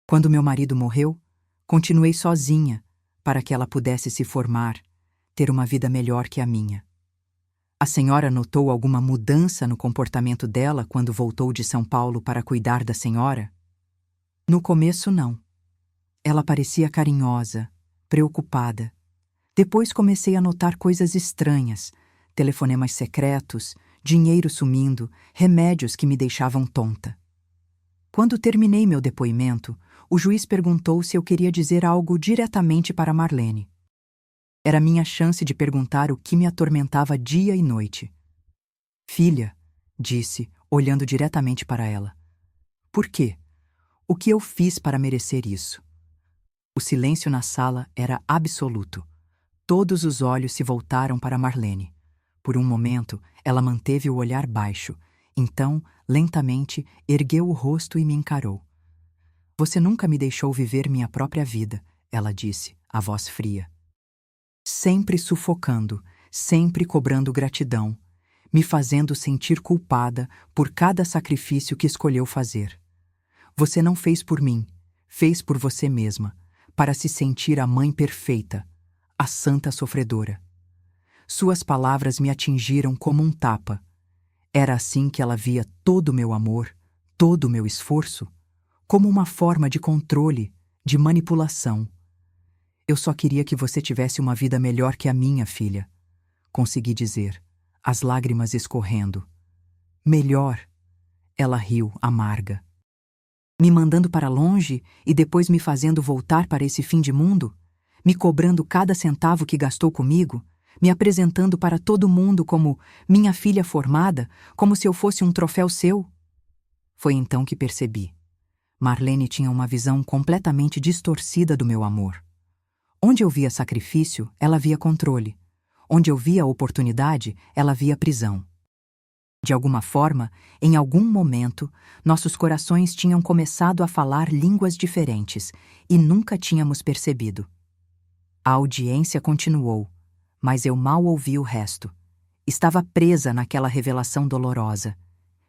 Quando meu marido morreu, continuei sozinha para que ela pudesse se formar, ter uma vida melhor que a minha. A senhora notou alguma mudança no comportamento dela quando voltou de São Paulo para cuidar da senhora? No começo, não. Ela parecia carinhosa, preocupada. Depois comecei a notar coisas estranhas, telefonemas secretos, dinheiro sumindo, remédios que me deixavam tonta. Quando terminei meu depoimento, o juiz perguntou se eu queria dizer algo diretamente para Marlene. Era minha chance de perguntar o que me atormentava dia e noite. Filha, disse, olhando diretamente para ela. Por quê? O que eu fiz para merecer isso? O silêncio na sala era absoluto. Todos os olhos se voltaram para Marlene. Por um momento, ela manteve o olhar baixo. Então, lentamente, ergueu o rosto e me encarou. Você nunca me deixou viver minha própria vida, ela disse, a voz fria. Sempre sufocando, sempre cobrando gratidão, me fazendo sentir culpada por cada sacrifício que escolheu fazer. Você não fez por mim, fez por você mesma, para se sentir a mãe perfeita, a santa sofredora. Suas palavras me atingiram como um tapa. Era assim que ela via todo o meu amor, todo o meu esforço, como uma forma de controle, de manipulação. Eu só queria que você tivesse uma vida melhor que a minha, filha. Consegui dizer, as lágrimas escorrendo. Melhor. Ela riu, amarga. Me mandando para longe e depois me fazendo voltar para esse fim de mundo? Me cobrando cada centavo que gastou comigo, me apresentando para todo mundo como minha filha formada, como se eu fosse um troféu seu? Foi então que percebi. Marlene tinha uma visão completamente distorcida do meu amor. Onde eu via sacrifício, ela via controle. Onde eu via oportunidade, ela via prisão. De alguma forma, em algum momento, nossos corações tinham começado a falar línguas diferentes e nunca tínhamos percebido. A audiência continuou, mas eu mal ouvi o resto. Estava presa naquela revelação dolorosa.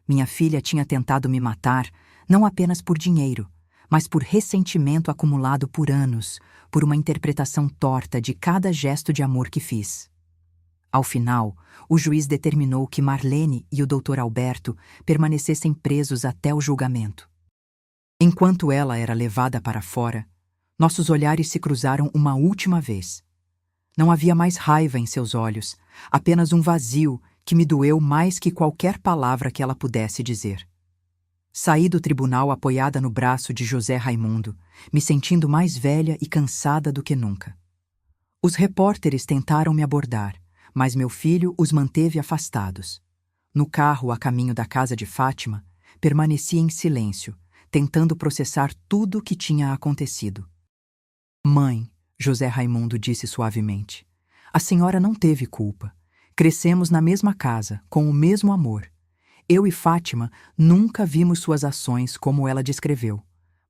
Minha filha tinha tentado me matar, não apenas por dinheiro, mas por ressentimento acumulado por anos, por uma interpretação torta de cada gesto de amor que fiz. Ao final, o juiz determinou que Marlene e o Dr. Alberto permanecessem presos até o julgamento. Enquanto ela era levada para fora, nossos olhares se cruzaram uma última vez. Não havia mais raiva em seus olhos, apenas um vazio que me doeu mais que qualquer palavra que ela pudesse dizer. Saí do tribunal apoiada no braço de José Raimundo, me sentindo mais velha e cansada do que nunca. Os repórteres tentaram me abordar, mas meu filho os manteve afastados. No carro a caminho da casa de Fátima, permaneci em silêncio, tentando processar tudo o que tinha acontecido. Mãe, José Raimundo disse suavemente. A senhora não teve culpa. Crescemos na mesma casa, com o mesmo amor. Eu e Fátima nunca vimos suas ações como ela descreveu.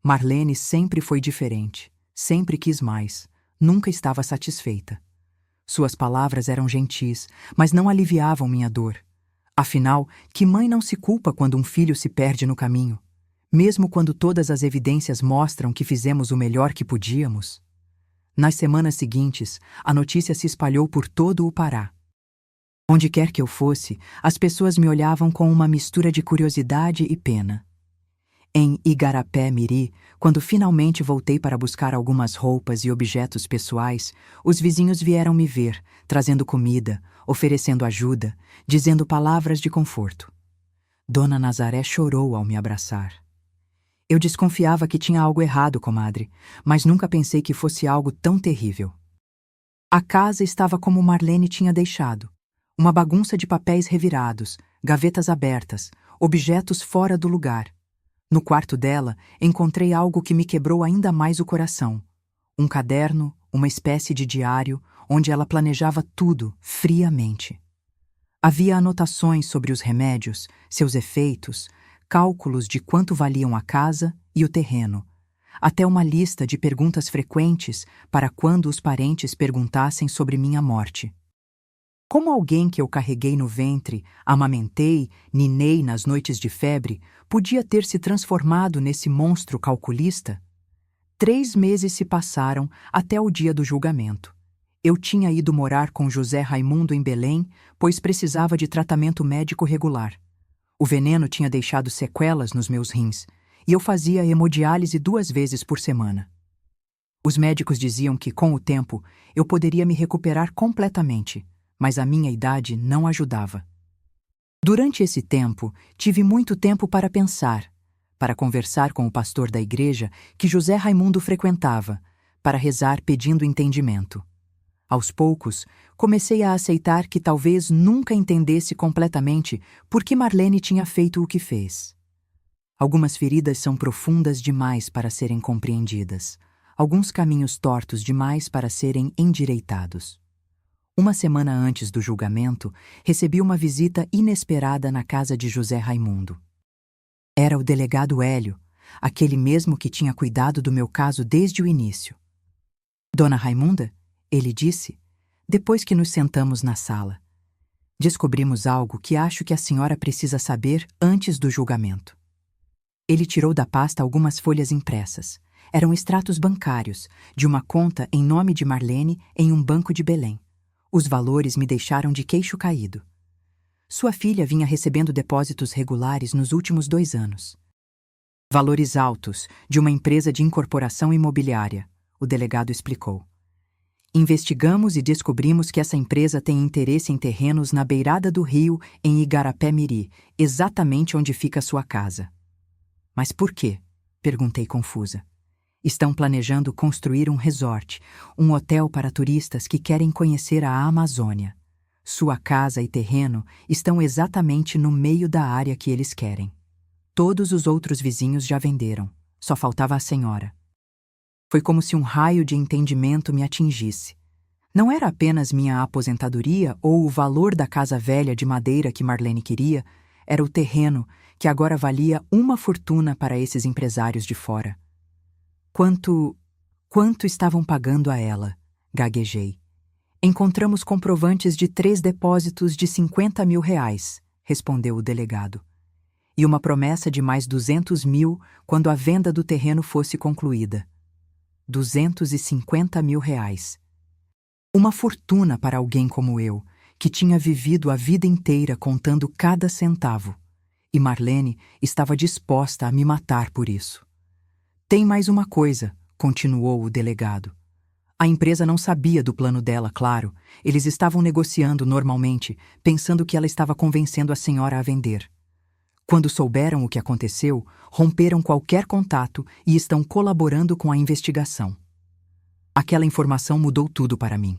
Marlene sempre foi diferente, sempre quis mais, nunca estava satisfeita. Suas palavras eram gentis, mas não aliviavam minha dor. Afinal, que mãe não se culpa quando um filho se perde no caminho? Mesmo quando todas as evidências mostram que fizemos o melhor que podíamos? Nas semanas seguintes, a notícia se espalhou por todo o Pará. Onde quer que eu fosse, as pessoas me olhavam com uma mistura de curiosidade e pena. Em Igarapé-Miri, quando finalmente voltei para buscar algumas roupas e objetos pessoais, os vizinhos vieram me ver, trazendo comida, oferecendo ajuda, dizendo palavras de conforto. Dona Nazaré chorou ao me abraçar. Eu desconfiava que tinha algo errado, comadre, mas nunca pensei que fosse algo tão terrível. A casa estava como Marlene tinha deixado. Uma bagunça de papéis revirados, gavetas abertas, objetos fora do lugar. No quarto dela, encontrei algo que me quebrou ainda mais o coração. Um caderno, uma espécie de diário, onde ela planejava tudo, friamente. Havia anotações sobre os remédios, seus efeitos, cálculos de quanto valiam a casa e o terreno, até uma lista de perguntas frequentes para quando os parentes perguntassem sobre minha morte. Como alguém que eu carreguei no ventre, amamentei, ninei nas noites de febre, podia ter se transformado nesse monstro calculista? 3 meses se passaram até o dia do julgamento. Eu tinha ido morar com José Raimundo em Belém, pois precisava de tratamento médico regular. O veneno tinha deixado sequelas nos meus rins, e eu fazia hemodiálise 2 vezes por semana. Os médicos diziam que, com o tempo, eu poderia me recuperar completamente, mas a minha idade não ajudava. Durante esse tempo, tive muito tempo para pensar, para conversar com o pastor da igreja que José Raimundo frequentava, para rezar pedindo entendimento. Aos poucos, comecei a aceitar que talvez nunca entendesse completamente por que Marlene tinha feito o que fez. Algumas feridas são profundas demais para serem compreendidas, alguns caminhos tortos demais para serem endireitados. Uma semana antes do julgamento, recebi uma visita inesperada na casa de José Raimundo. Era o delegado Hélio, aquele mesmo que tinha cuidado do meu caso desde o início. Dona Raimunda, ele disse, depois que nos sentamos na sala. Descobrimos algo que acho que a senhora precisa saber antes do julgamento. Ele tirou da pasta algumas folhas impressas. Eram extratos bancários, de uma conta em nome de Marlene em um banco de Belém. Os valores me deixaram de queixo caído. Sua filha vinha recebendo depósitos regulares nos últimos 2 anos. Valores altos, de uma empresa de incorporação imobiliária, o delegado explicou. Investigamos e descobrimos que essa empresa tem interesse em terrenos na beirada do rio, em Igarapé-Miri, exatamente onde fica sua casa. Mas por quê? Perguntei confusa. Estão planejando construir um resort, um hotel para turistas que querem conhecer a Amazônia. Sua casa e terreno estão exatamente no meio da área que eles querem. Todos os outros vizinhos já venderam, só faltava a senhora. Foi como se um raio de entendimento me atingisse. Não era apenas minha aposentadoria ou o valor da casa velha de madeira que Marlene queria, era o terreno, que agora valia uma fortuna para esses empresários de fora. Quanto estavam pagando a ela? Gaguejei. Encontramos comprovantes de 3 depósitos de R$50 mil, respondeu o delegado. E uma promessa de mais 200 mil quando a venda do terreno fosse concluída. 250 mil reais. Uma fortuna para alguém como eu, que tinha vivido a vida inteira contando cada centavo. E Marlene estava disposta a me matar por isso. Tem mais uma coisa, continuou o delegado. A empresa não sabia do plano dela, claro. Eles estavam negociando normalmente, pensando que ela estava convencendo a senhora a vender. Quando souberam o que aconteceu, romperam qualquer contato e estão colaborando com a investigação. Aquela informação mudou tudo para mim.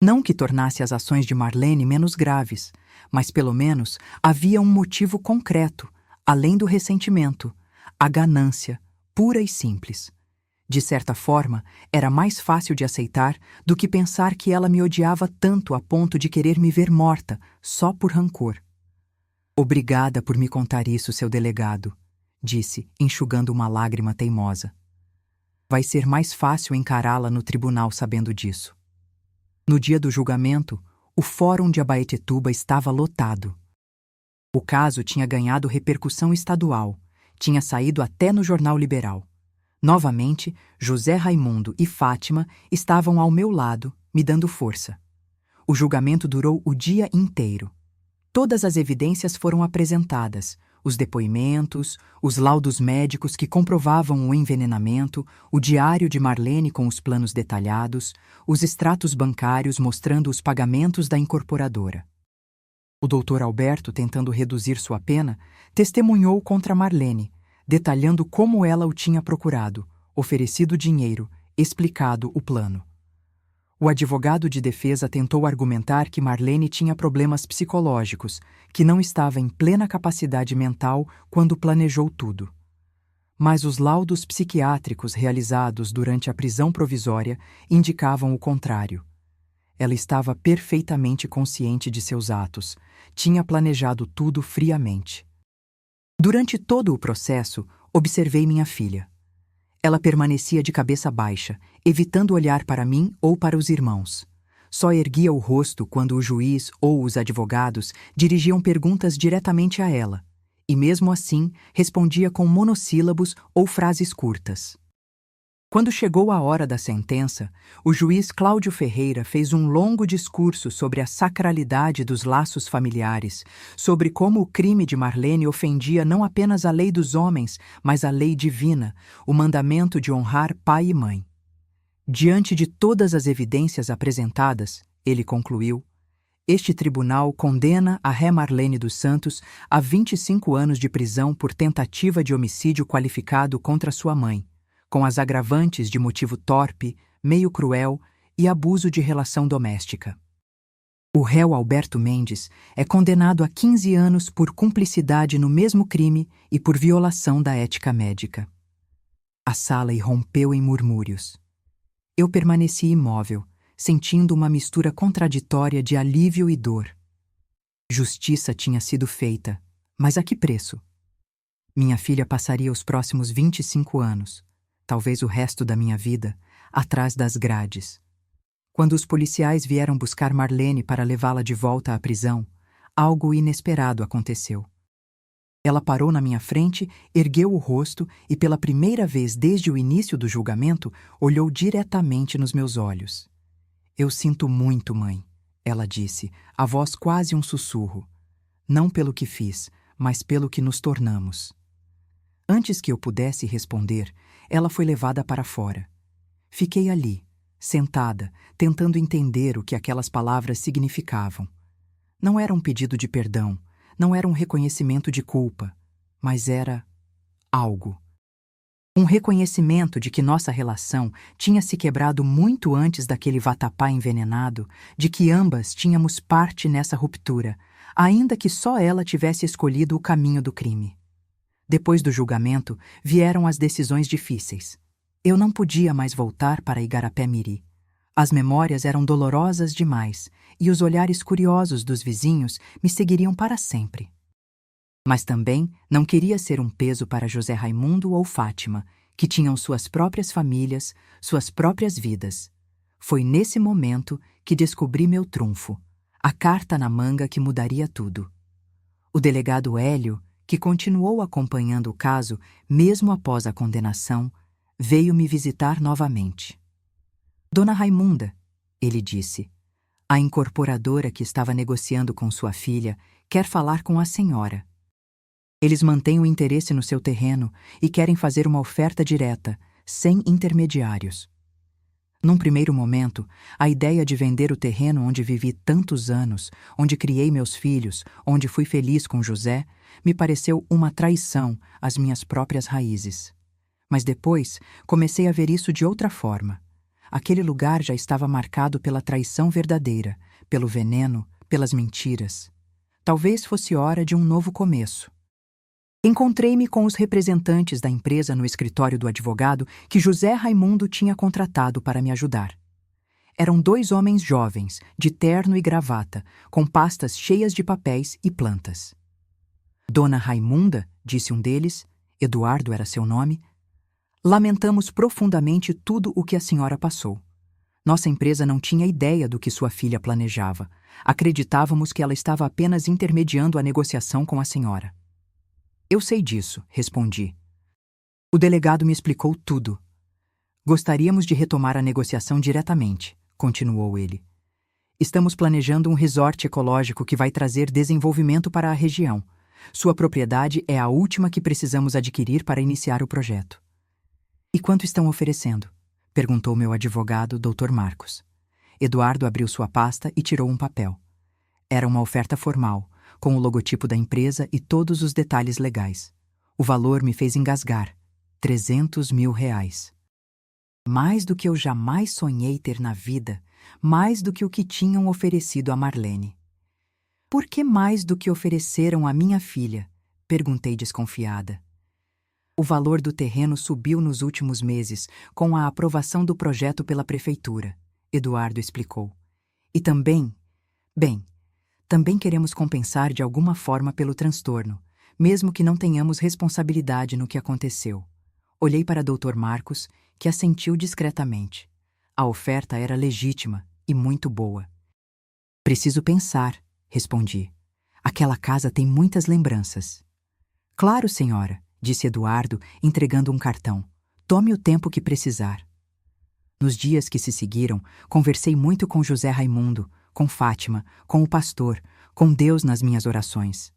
Não que tornasse as ações de Marlene menos graves, mas pelo menos havia um motivo concreto, além do ressentimento, a ganância, pura e simples. De certa forma, era mais fácil de aceitar do que pensar que ela me odiava tanto a ponto de querer me ver morta, só por rancor. Obrigada por me contar isso, seu delegado, disse, enxugando uma lágrima teimosa. Vai ser mais fácil encará-la no tribunal sabendo disso. No dia do julgamento, o fórum de Abaetetuba estava lotado. O caso tinha ganhado repercussão estadual, tinha saído até no Jornal Liberal. Novamente, José Raimundo e Fátima estavam ao meu lado, me dando força. O julgamento durou o dia inteiro. Todas as evidências foram apresentadas, os depoimentos, os laudos médicos que comprovavam o envenenamento, o diário de Marlene com os planos detalhados, os extratos bancários mostrando os pagamentos da incorporadora. O doutor Alberto, tentando reduzir sua pena, testemunhou contra Marlene, detalhando como ela o tinha procurado, oferecido dinheiro, explicado o plano. O advogado de defesa tentou argumentar que Marlene tinha problemas psicológicos, que não estava em plena capacidade mental quando planejou tudo. Mas os laudos psiquiátricos realizados durante a prisão provisória indicavam o contrário. Ela estava perfeitamente consciente de seus atos, tinha planejado tudo friamente. Durante todo o processo, observei minha filha. Ela permanecia de cabeça baixa, evitando olhar para mim ou para os irmãos. Só erguia o rosto quando o juiz ou os advogados dirigiam perguntas diretamente a ela, e mesmo assim respondia com monossílabos ou frases curtas. Quando chegou a hora da sentença, o juiz Cláudio Ferreira fez um longo discurso sobre a sacralidade dos laços familiares, sobre como o crime de Marlene ofendia não apenas a lei dos homens, mas a lei divina, o mandamento de honrar pai e mãe. Diante de todas as evidências apresentadas, ele concluiu, este tribunal condena a ré Marlene dos Santos a 25 anos de prisão por tentativa de homicídio qualificado contra sua mãe, com as agravantes de motivo torpe, meio cruel e abuso de relação doméstica. O réu Alberto Mendes é condenado a 15 anos por cumplicidade no mesmo crime e por violação da ética médica. A sala irrompeu em murmúrios. Eu permaneci imóvel, sentindo uma mistura contraditória de alívio e dor. Justiça tinha sido feita, mas a que preço? Minha filha passaria os próximos 25 anos, talvez o resto da minha vida, atrás das grades. Quando os policiais vieram buscar Marlene para levá-la de volta à prisão, algo inesperado aconteceu. Ela parou na minha frente, ergueu o rosto e, pela primeira vez desde o início do julgamento, olhou diretamente nos meus olhos. Eu sinto muito, mãe, ela disse, a voz quase um sussurro. Não pelo que fiz, mas pelo que nos tornamos. Antes que eu pudesse responder, ela foi levada para fora. Fiquei ali, sentada, tentando entender o que aquelas palavras significavam. Não era um pedido de perdão, não era um reconhecimento de culpa, mas era algo. Um reconhecimento de que nossa relação tinha se quebrado muito antes daquele vatapá envenenado, de que ambas tínhamos parte nessa ruptura, ainda que só ela tivesse escolhido o caminho do crime. Depois do julgamento, vieram as decisões difíceis. Eu não podia mais voltar para Igarapé-Miri. As memórias eram dolorosas demais, e os olhares curiosos dos vizinhos me seguiriam para sempre. Mas também não queria ser um peso para José Raimundo ou Fátima, que tinham suas próprias famílias, suas próprias vidas. Foi nesse momento que descobri meu trunfo, a carta na manga que mudaria tudo. O delegado Hélio, que continuou acompanhando o caso mesmo após a condenação, veio me visitar novamente. Dona Raimunda, ele disse, a incorporadora que estava negociando com sua filha quer falar com a senhora. Eles mantêm o interesse no seu terreno e querem fazer uma oferta direta, sem intermediários. Num primeiro momento, a ideia de vender o terreno onde vivi tantos anos, onde criei meus filhos, onde fui feliz com José, me pareceu uma traição às minhas próprias raízes. Mas depois, comecei a ver isso de outra forma. Aquele lugar já estava marcado pela traição verdadeira, pelo veneno, pelas mentiras. Talvez fosse hora de um novo começo. Encontrei-me com os representantes da empresa no escritório do advogado que José Raimundo tinha contratado para me ajudar. Eram 2 homens jovens, de terno e gravata, com pastas cheias de papéis e plantas. Dona Raimunda, disse um deles, Eduardo era seu nome, lamentamos profundamente tudo o que a senhora passou. Nossa empresa não tinha ideia do que sua filha planejava. Acreditávamos que ela estava apenas intermediando a negociação com a senhora. Eu sei disso, respondi. O delegado me explicou tudo. Gostaríamos de retomar a negociação diretamente, continuou ele. Estamos planejando um resort ecológico que vai trazer desenvolvimento para a região. Sua propriedade é a última que precisamos adquirir para iniciar o projeto. E quanto estão oferecendo? Perguntou meu advogado, Dr. Marcos. Eduardo abriu sua pasta e tirou um papel. Era uma oferta formal, com o logotipo da empresa e todos os detalhes legais. O valor me fez engasgar. R$300 mil. Mais do que eu jamais sonhei ter na vida, mais do que o que tinham oferecido a Marlene. Por que mais do que ofereceram à minha filha? Perguntei desconfiada. O valor do terreno subiu nos últimos meses, com a aprovação do projeto pela prefeitura, Eduardo explicou. E também queremos compensar de alguma forma pelo transtorno, mesmo que não tenhamos responsabilidade no que aconteceu. Olhei para Dr. Marcos, que assentiu discretamente. A oferta era legítima e muito boa. Preciso pensar, respondi. Aquela casa tem muitas lembranças. Claro, senhora, disse Eduardo, entregando um cartão. Tome o tempo que precisar. Nos dias que se seguiram, conversei muito com José Raimundo, com Fátima, com o pastor, com Deus nas minhas orações.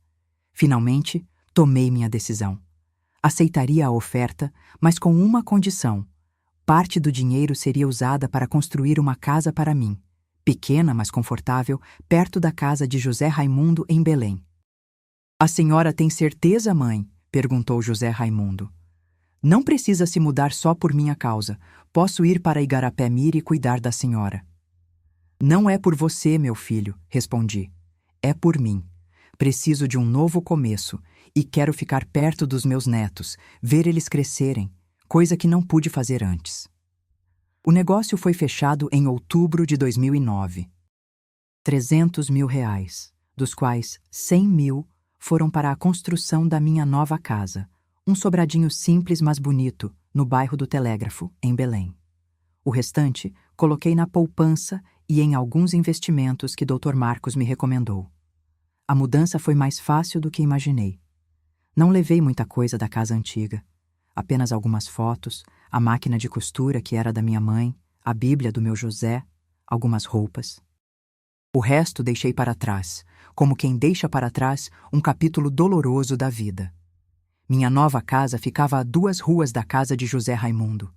Finalmente, tomei minha decisão. Aceitaria a oferta, mas com uma condição. Parte do dinheiro seria usada para construir uma casa para mim, pequena, mas confortável, perto da casa de José Raimundo em Belém. A senhora tem certeza, mãe? Perguntou José Raimundo. Não precisa se mudar só por minha causa. Posso ir para Igarapé-Miri e cuidar da senhora. Não é por você, meu filho, respondi. É por mim. Preciso de um novo começo e quero ficar perto dos meus netos, ver eles crescerem, coisa que não pude fazer antes. O negócio foi fechado em outubro de 2009. R$300 mil, dos quais 100 mil foram para a construção da minha nova casa, um sobradinho simples mas bonito, no bairro do Telégrafo, em Belém. O restante coloquei na poupança e em alguns investimentos que Dr. Marcos me recomendou. A mudança foi mais fácil do que imaginei. Não levei muita coisa da casa antiga. Apenas algumas fotos, a máquina de costura que era da minha mãe, a Bíblia do meu José, algumas roupas. O resto deixei para trás, como quem deixa para trás um capítulo doloroso da vida. Minha nova casa ficava a 2 ruas da casa de José Raimundo.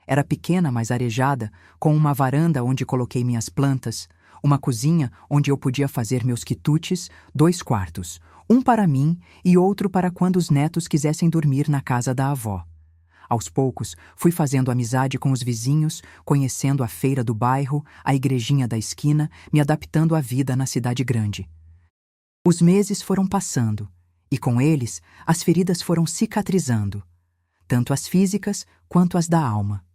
Era pequena, mas arejada, com uma varanda onde coloquei minhas plantas, uma cozinha onde eu podia fazer meus quitutes, 2 quartos, um para mim e outro para quando os netos quisessem dormir na casa da avó. Aos poucos, fui fazendo amizade com os vizinhos, conhecendo a feira do bairro, a igrejinha da esquina, me adaptando à vida na cidade grande. Os meses foram passando, e com eles, as feridas foram cicatrizando, tanto as físicas quanto as da alma.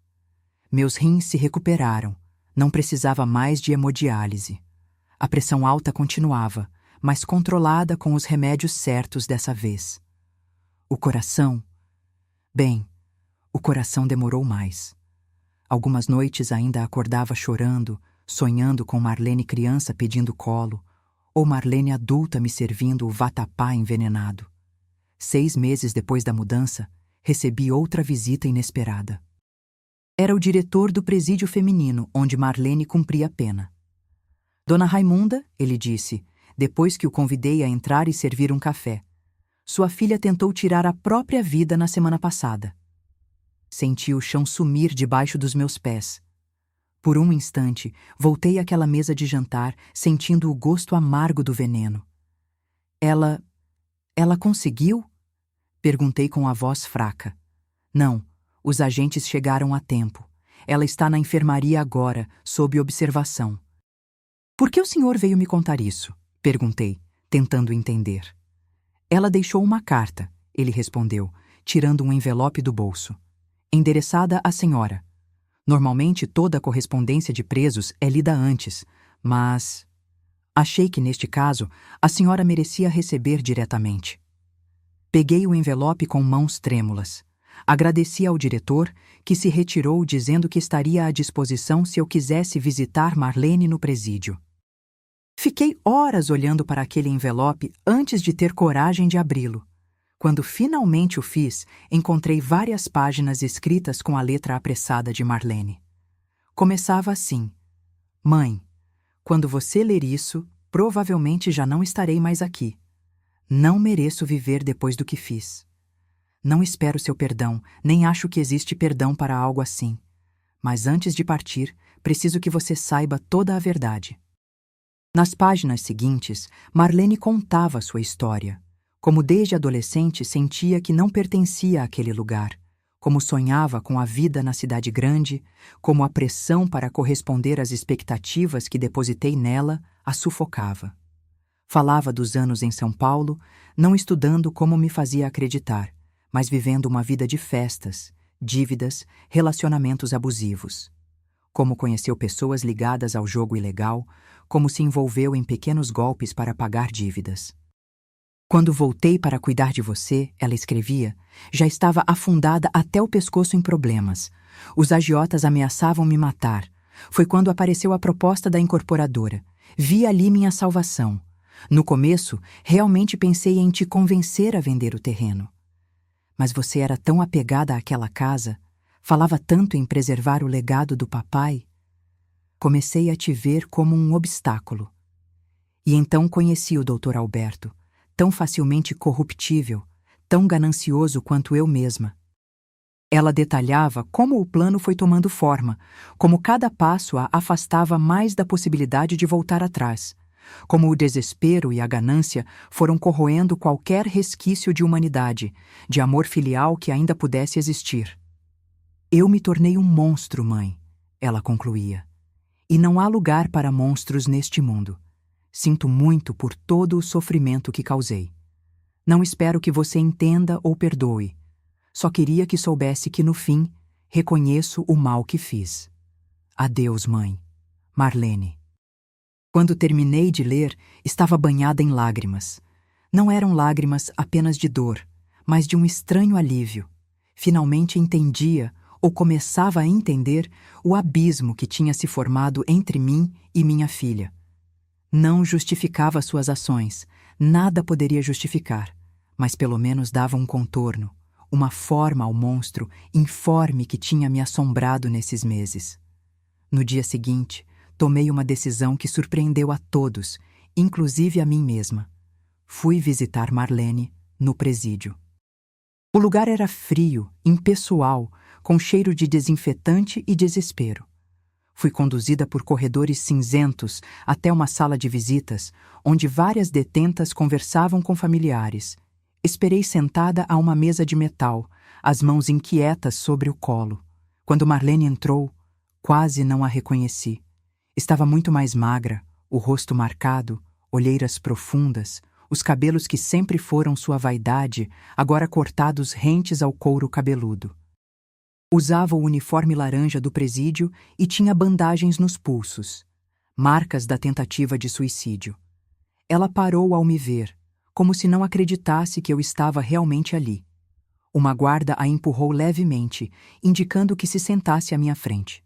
Meus rins se recuperaram, não precisava mais de hemodiálise. A pressão alta continuava, mas controlada com os remédios certos dessa vez. O coração... o coração demorou mais. Algumas noites ainda acordava chorando, sonhando com Marlene criança pedindo colo, ou Marlene adulta me servindo o vatapá envenenado. 6 meses depois da mudança, recebi outra visita inesperada. Era o diretor do presídio feminino, onde Marlene cumpria a pena. Dona Raimunda, ele disse, depois que o convidei a entrar e servir um café. Sua filha tentou tirar a própria vida na semana passada. Senti o chão sumir debaixo dos meus pés. Por um instante, voltei àquela mesa de jantar, sentindo o gosto amargo do veneno. Ela conseguiu? Perguntei com a voz fraca. Não, os agentes chegaram a tempo. Ela está na enfermaria agora, sob observação. Por que o senhor veio me contar isso? Perguntei, tentando entender. Ela deixou uma carta, ele respondeu, tirando um envelope do bolso. Endereçada à senhora. Normalmente toda a correspondência de presos é lida antes, mas achei que neste caso a senhora merecia receber diretamente. Peguei o envelope com mãos trêmulas. Agradeci ao diretor, que se retirou dizendo que estaria à disposição se eu quisesse visitar Marlene no presídio. Fiquei horas olhando para aquele envelope antes de ter coragem de abri-lo. Quando finalmente o fiz, encontrei várias páginas escritas com a letra apressada de Marlene. Começava assim: Mãe, quando você ler isso, provavelmente já não estarei mais aqui. Não mereço viver depois do que fiz. Não espero seu perdão, nem acho que existe perdão para algo assim. Mas antes de partir, preciso que você saiba toda a verdade. Nas páginas seguintes, Marlene contava sua história. Como desde adolescente sentia que não pertencia àquele lugar, como sonhava com a vida na cidade grande, como a pressão para corresponder às expectativas que depositei nela a sufocava. Falava dos anos em São Paulo, não estudando como me fazia acreditar, mas vivendo uma vida de festas, dívidas, relacionamentos abusivos. Como conheceu pessoas ligadas ao jogo ilegal, como se envolveu em pequenos golpes para pagar dívidas. Quando voltei para cuidar de você, ela escrevia, já estava afundada até o pescoço em problemas. Os agiotas ameaçavam me matar. Foi quando apareceu a proposta da incorporadora. Vi ali minha salvação. No começo, realmente pensei em te convencer a vender o terreno. Mas você era tão apegada àquela casa, falava tanto em preservar o legado do papai. Comecei a te ver como um obstáculo. E então conheci o Dr. Alberto, tão facilmente corruptível, tão ganancioso quanto eu mesma. Ela detalhava como o plano foi tomando forma, como cada passo a afastava mais da possibilidade de voltar atrás, como o desespero e a ganância foram corroendo qualquer resquício de humanidade, de amor filial que ainda pudesse existir. Eu me tornei um monstro, mãe, ela concluía. E não há lugar para monstros neste mundo. Sinto muito por todo o sofrimento que causei. Não espero que você entenda ou perdoe. Só queria que soubesse que, no fim, reconheço o mal que fiz. Adeus, mãe. Marlene. Quando terminei de ler, estava banhada em lágrimas. Não eram lágrimas apenas de dor, mas de um estranho alívio. Finalmente entendia, ou começava a entender, o abismo que tinha se formado entre mim e minha filha. Não justificava suas ações, nada poderia justificar, mas pelo menos dava um contorno, uma forma ao monstro informe que tinha me assombrado nesses meses. No dia seguinte, tomei uma decisão que surpreendeu a todos, inclusive a mim mesma. Fui visitar Marlene no presídio. O lugar era frio, impessoal, com cheiro de desinfetante e desespero. Fui conduzida por corredores cinzentos até uma sala de visitas, onde várias detentas conversavam com familiares. Esperei sentada a uma mesa de metal, as mãos inquietas sobre o colo. Quando Marlene entrou, quase não a reconheci. Estava muito mais magra, o rosto marcado, olheiras profundas, os cabelos que sempre foram sua vaidade, agora cortados rentes ao couro cabeludo. Usava o uniforme laranja do presídio e tinha bandagens nos pulsos, marcas da tentativa de suicídio. Ela parou ao me ver, como se não acreditasse que eu estava realmente ali. Uma guarda a empurrou levemente, indicando que se sentasse à minha frente.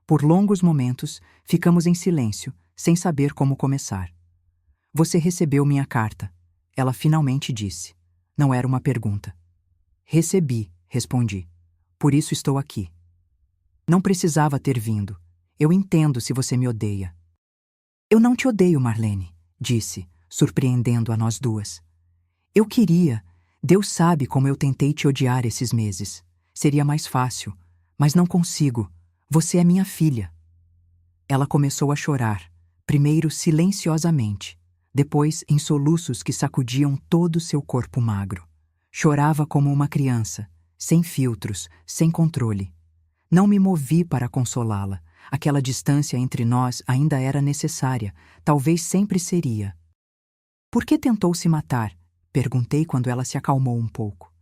Por longos momentos, ficamos em silêncio, sem saber como começar. Você recebeu minha carta, ela finalmente disse. Não era uma pergunta. Recebi, respondi. Por isso estou aqui. Não precisava ter vindo. Eu entendo se você me odeia. Eu não te odeio, Marlene, disse, surpreendendo a nós duas. Eu queria. Deus sabe como eu tentei te odiar esses meses. Seria mais fácil, mas não consigo. Você é minha filha. Ela começou a chorar, primeiro silenciosamente, depois em soluços que sacudiam todo o seu corpo magro. Chorava como uma criança, sem filtros, sem controle. Não me movi para consolá-la. Aquela distância entre nós ainda era necessária, talvez sempre seria. Por que tentou se matar? Perguntei quando ela se acalmou um pouco.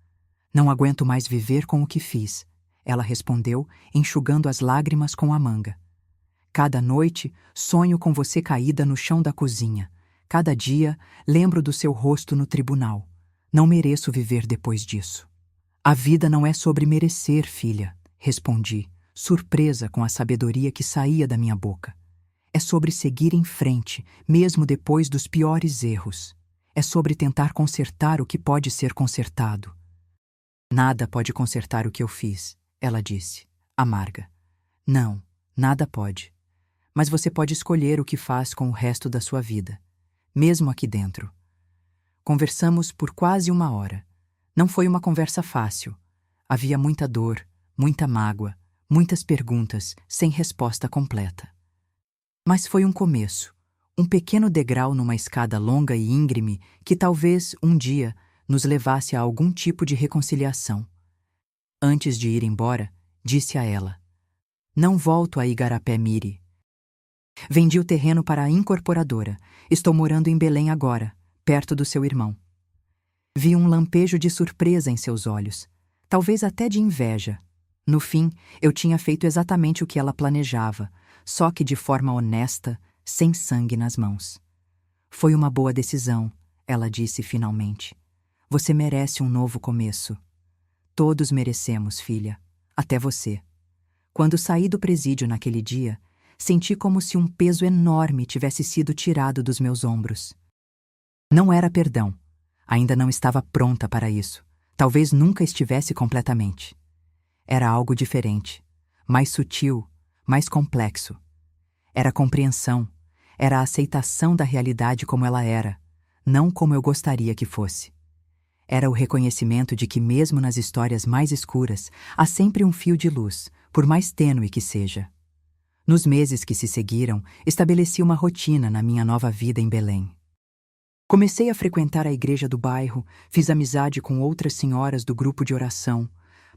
Não aguento mais viver com o que fiz, ela respondeu, enxugando as lágrimas com a manga. Cada noite, sonho com você caída no chão da cozinha. Cada dia, lembro do seu rosto no tribunal. Não mereço viver depois disso. A vida não é sobre merecer, filha, respondi, surpresa com a sabedoria que saía da minha boca. É sobre seguir em frente, mesmo depois dos piores erros. É sobre tentar consertar o que pode ser consertado. Nada pode consertar o que eu fiz, ela disse, amarga. Não, nada pode. Mas você pode escolher o que faz com o resto da sua vida, mesmo aqui dentro. Conversamos por quase 1 hora. Não foi uma conversa fácil. Havia muita dor, muita mágoa, muitas perguntas, sem resposta completa. Mas foi um começo, um pequeno degrau numa escada longa e íngreme que talvez, um dia, nos levasse a algum tipo de reconciliação. Antes de ir embora, disse a ela: não volto a Igarapé-Miri. Vendi o terreno para a incorporadora. Estou morando em Belém agora, perto do seu irmão. Vi um lampejo de surpresa em seus olhos, talvez até de inveja. No fim, eu tinha feito exatamente o que ela planejava, só que de forma honesta, sem sangue nas mãos. Foi uma boa decisão, ela disse finalmente. Você merece um novo começo. Todos merecemos, filha. Até você. Quando saí do presídio naquele dia, senti como se um peso enorme tivesse sido tirado dos meus ombros. Não era perdão. Ainda não estava pronta para isso. Talvez nunca estivesse completamente. Era algo diferente, mais sutil, mais complexo. Era compreensão, era a aceitação da realidade como ela era, não como eu gostaria que fosse. Era o reconhecimento de que mesmo nas histórias mais escuras, há sempre um fio de luz, por mais tênue que seja. Nos meses que se seguiram, estabeleci uma rotina na minha nova vida em Belém. Comecei a frequentar a igreja do bairro, fiz amizade com outras senhoras do grupo de oração,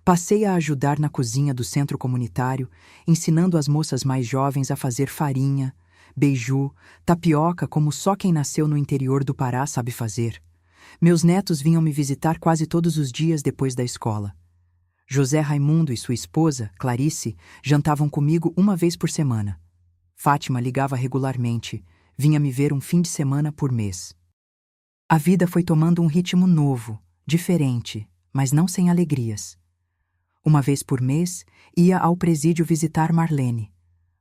passei a ajudar na cozinha do centro comunitário, ensinando as moças mais jovens a fazer farinha, beiju, tapioca como só quem nasceu no interior do Pará sabe fazer. Meus netos vinham me visitar quase todos os dias depois da escola. José Raimundo e sua esposa, Clarice, jantavam comigo 1 vez por semana. Fátima ligava regularmente, vinha me ver um fim de semana por mês. A vida foi tomando um ritmo novo, diferente, mas não sem alegrias. 1 vez por mês, ia ao presídio visitar Marlene.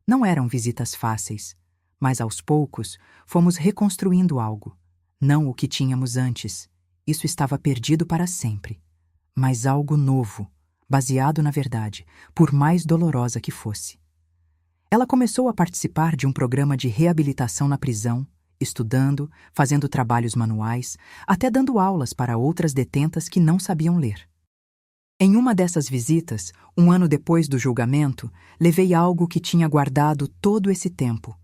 Não eram visitas fáceis, mas aos poucos fomos reconstruindo algo. Não o que tínhamos antes, isso estava perdido para sempre. Mas algo novo, baseado na verdade, por mais dolorosa que fosse. Ela começou a participar de um programa de reabilitação na prisão, estudando, fazendo trabalhos manuais, até dando aulas para outras detentas que não sabiam ler. Em uma dessas visitas, 1 ano depois do julgamento, levei algo que tinha guardado todo esse tempo.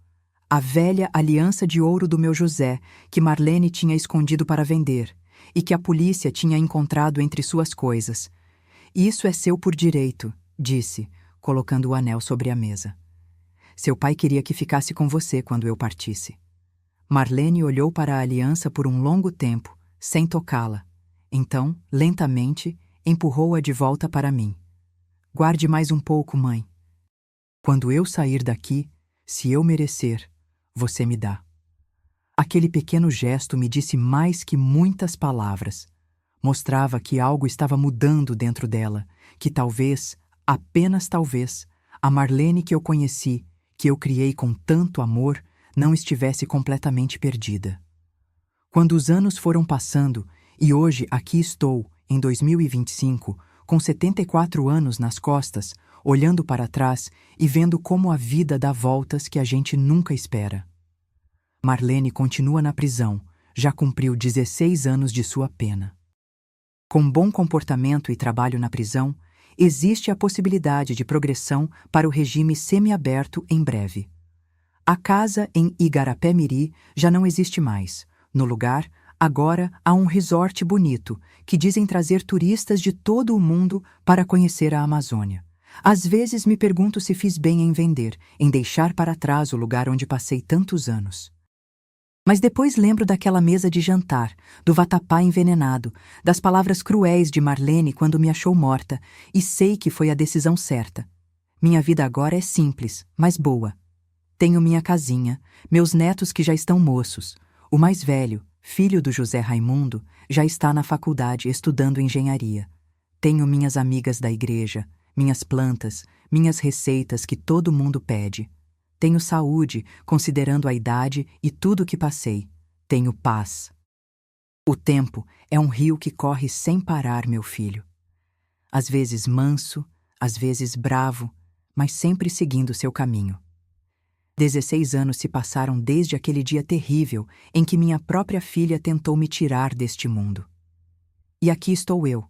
A velha aliança de ouro do meu José, que Marlene tinha escondido para vender, e que a polícia tinha encontrado entre suas coisas. Isso é seu por direito, disse, colocando o anel sobre a mesa. Seu pai queria que ficasse com você quando eu partisse. Marlene olhou para a aliança por um longo tempo, sem tocá-la. Então, lentamente, empurrou-a de volta para mim. Guarde mais um pouco, mãe. Quando eu sair daqui, se eu merecer, você me dá. Aquele pequeno gesto me disse mais que muitas palavras. Mostrava que algo estava mudando dentro dela, que talvez, apenas talvez, a Marlene que eu conheci, que eu criei com tanto amor, não estivesse completamente perdida. Quando os anos foram passando, e hoje aqui estou, em 2025, com 74 anos nas costas, olhando para trás e vendo como a vida dá voltas que a gente nunca espera. Marlene continua na prisão, já cumpriu 16 anos de sua pena. Com bom comportamento e trabalho na prisão, existe a possibilidade de progressão para o regime semiaberto em breve. A casa em Igarapé-Miri já não existe mais. No lugar, agora há um resort bonito que dizem trazer turistas de todo o mundo para conhecer a Amazônia. Às vezes me pergunto se fiz bem em vender, em deixar para trás o lugar onde passei tantos anos. Mas depois lembro daquela mesa de jantar, do vatapá envenenado, das palavras cruéis de Marlene quando me achou morta, e sei que foi a decisão certa. Minha vida agora é simples, mas boa. Tenho minha casinha, meus netos que já estão moços. O mais velho, filho do José Raimundo, já está na faculdade estudando engenharia. Tenho minhas amigas da igreja, minhas plantas, minhas receitas que todo mundo pede. Tenho saúde, considerando a idade e tudo que passei. Tenho paz. O tempo é um rio que corre sem parar, meu filho. Às vezes manso, às vezes bravo, mas sempre seguindo seu caminho. 16 anos se passaram desde aquele dia terrível em que minha própria filha tentou me tirar deste mundo. E aqui estou eu,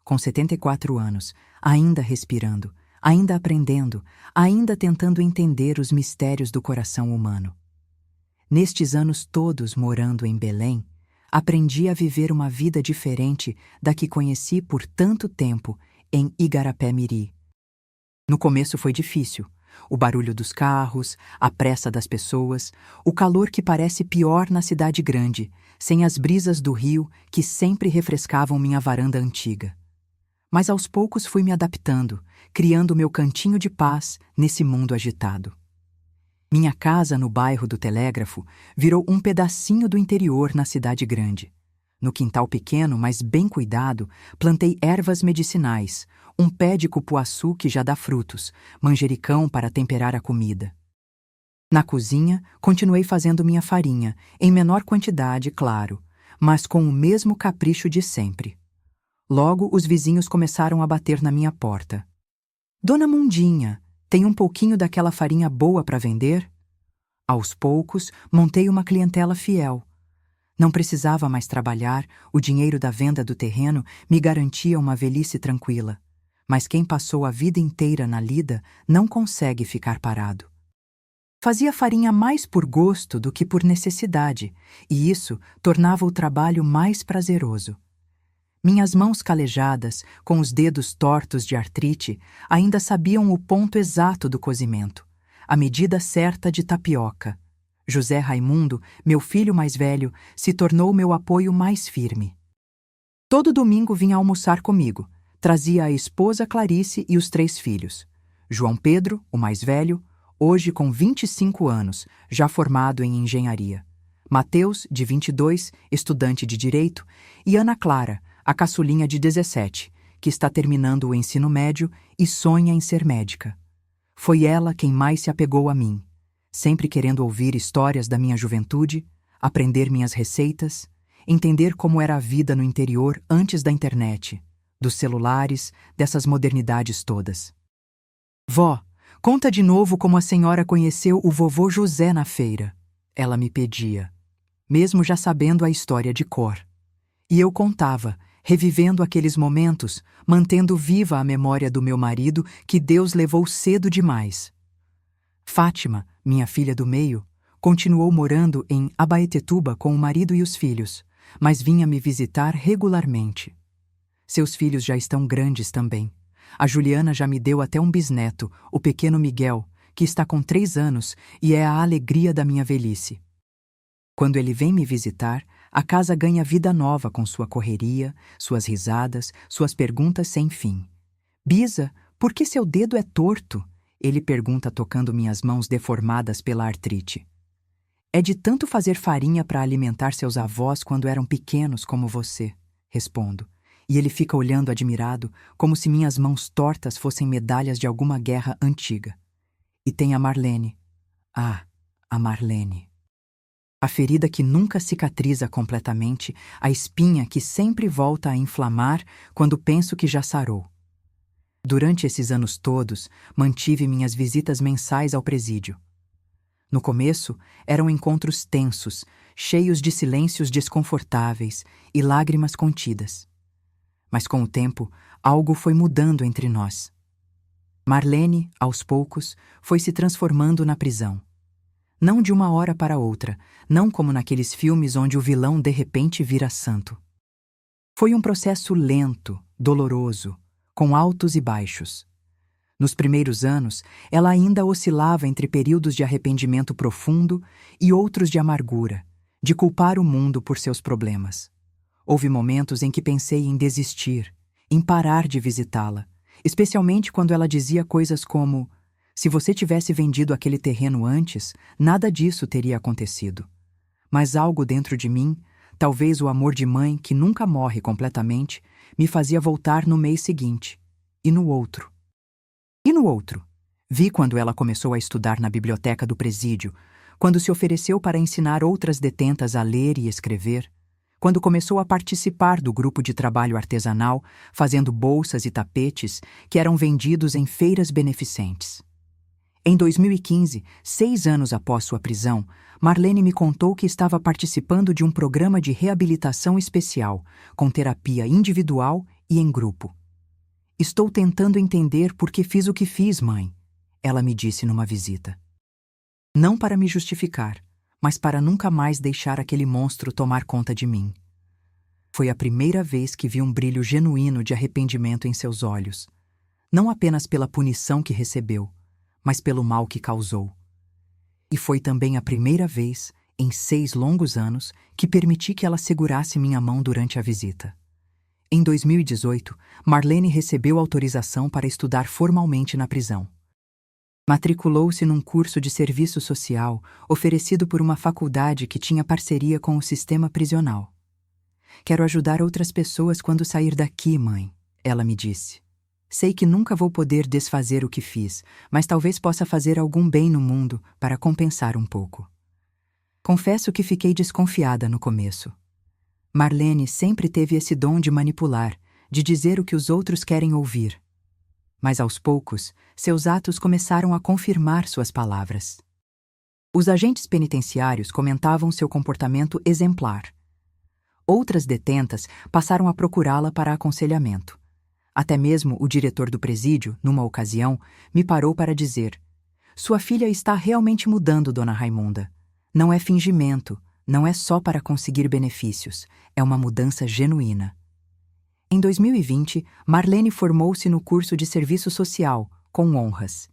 com 74 anos, ainda respirando, ainda aprendendo, ainda tentando entender os mistérios do coração humano. Nestes anos todos morando em Belém, aprendi a viver uma vida diferente da que conheci por tanto tempo em Igarapé-Miri. No começo foi difícil. O barulho dos carros, a pressa das pessoas, o calor que parece pior na cidade grande, sem as brisas do rio que sempre refrescavam minha varanda antiga. Mas aos poucos fui me adaptando, criando meu cantinho de paz nesse mundo agitado. Minha casa no bairro do Telégrafo virou um pedacinho do interior na cidade grande. No quintal pequeno, mas bem cuidado, plantei ervas medicinais, um pé de cupuaçu que já dá frutos, manjericão para temperar a comida. Na cozinha, continuei fazendo minha farinha, em menor quantidade, claro, mas com o mesmo capricho de sempre. Logo, os vizinhos começaram a bater na minha porta. Dona Mundinha, tem um pouquinho daquela farinha boa para vender? Aos poucos, montei uma clientela fiel. Não precisava mais trabalhar, o dinheiro da venda do terreno me garantia uma velhice tranquila. Mas quem passou a vida inteira na lida não consegue ficar parado. Fazia farinha mais por gosto do que por necessidade, e isso tornava o trabalho mais prazeroso. Minhas mãos calejadas, com os dedos tortos de artrite, ainda sabiam o ponto exato do cozimento, a medida certa de tapioca. José Raimundo, meu filho mais velho, se tornou meu apoio mais firme. Todo domingo vinha almoçar comigo. Trazia a esposa Clarice e os 3 filhos. João Pedro, o mais velho, hoje com 25 anos, já formado em engenharia. Mateus, de 22, estudante de direito, e Ana Clara, a caçulinha de 17, que está terminando o ensino médio e sonha em ser médica. Foi ela quem mais se apegou a mim, sempre querendo ouvir histórias da minha juventude, aprender minhas receitas, entender como era a vida no interior antes da internet, dos celulares, dessas modernidades todas. Vó, conta de novo como a senhora conheceu o vovô José na feira. Ela me pedia, mesmo já sabendo a história de cor. E eu contava, revivendo aqueles momentos, mantendo viva a memória do meu marido que Deus levou cedo demais. Fátima, minha filha do meio, continuou morando em Abaetetuba com o marido e os filhos, mas vinha me visitar regularmente. Seus filhos já estão grandes também. A Juliana já me deu até um bisneto, o pequeno Miguel, que está com 3 anos e é a alegria da minha velhice. Quando ele vem me visitar, a casa ganha vida nova com sua correria, suas risadas, suas perguntas sem fim. Bisa, por que seu dedo é torto? Ele pergunta tocando minhas mãos deformadas pela artrite. É de tanto fazer farinha para alimentar seus avós quando eram pequenos como você, respondo. E ele fica olhando admirado, como se minhas mãos tortas fossem medalhas de alguma guerra antiga. E tem a Marlene. Ah, a Marlene. A ferida que nunca cicatriza completamente, a espinha que sempre volta a inflamar quando penso que já sarou. Durante esses anos todos, mantive minhas visitas mensais ao presídio. No começo, eram encontros tensos, cheios de silêncios desconfortáveis e lágrimas contidas. Mas com o tempo, algo foi mudando entre nós. Marlene, aos poucos, foi se transformando na prisão. Não de uma hora para outra, não como naqueles filmes onde o vilão de repente vira santo. Foi um processo lento, doloroso, com altos e baixos. Nos primeiros anos, ela ainda oscilava entre períodos de arrependimento profundo e outros de amargura, de culpar o mundo por seus problemas. Houve momentos em que pensei em desistir, em parar de visitá-la, especialmente quando ela dizia coisas como: se você tivesse vendido aquele terreno antes, nada disso teria acontecido. Mas algo dentro de mim, talvez o amor de mãe que nunca morre completamente, me fazia voltar no mês seguinte, e no outro. E no outro. Vi quando ela começou a estudar na biblioteca do presídio, quando se ofereceu para ensinar outras detentas a ler e escrever, quando começou a participar do grupo de trabalho artesanal, fazendo bolsas e tapetes que eram vendidos em feiras beneficentes. Em 2015, 6 anos após sua prisão, Marlene me contou que estava participando de um programa de reabilitação especial, com terapia individual e em grupo. Estou tentando entender por que fiz o que fiz, mãe, ela me disse numa visita. Não para me justificar, mas para nunca mais deixar aquele monstro tomar conta de mim. Foi a primeira vez que vi um brilho genuíno de arrependimento em seus olhos, não apenas pela punição que recebeu, mas pelo mal que causou. E foi também a primeira vez, em 6 longos anos, que permiti que ela segurasse minha mão durante a visita. Em 2018, Marlene recebeu autorização para estudar formalmente na prisão. Matriculou-se num curso de serviço social oferecido por uma faculdade que tinha parceria com o sistema prisional. Quero ajudar outras pessoas quando sair daqui, mãe, ela me disse. Sei que nunca vou poder desfazer o que fiz, mas talvez possa fazer algum bem no mundo para compensar um pouco. Confesso que fiquei desconfiada no começo. Marlene sempre teve esse dom de manipular, de dizer o que os outros querem ouvir. Mas aos poucos, seus atos começaram a confirmar suas palavras. Os agentes penitenciários comentavam seu comportamento exemplar. Outras detentas passaram a procurá-la para aconselhamento. Até mesmo o diretor do presídio, numa ocasião, me parou para dizer: sua filha está realmente mudando, dona Raimunda. Não é fingimento, não é só para conseguir benefícios, é uma mudança genuína. Em 2020, Marlene formou-se no curso de serviço social, com honras.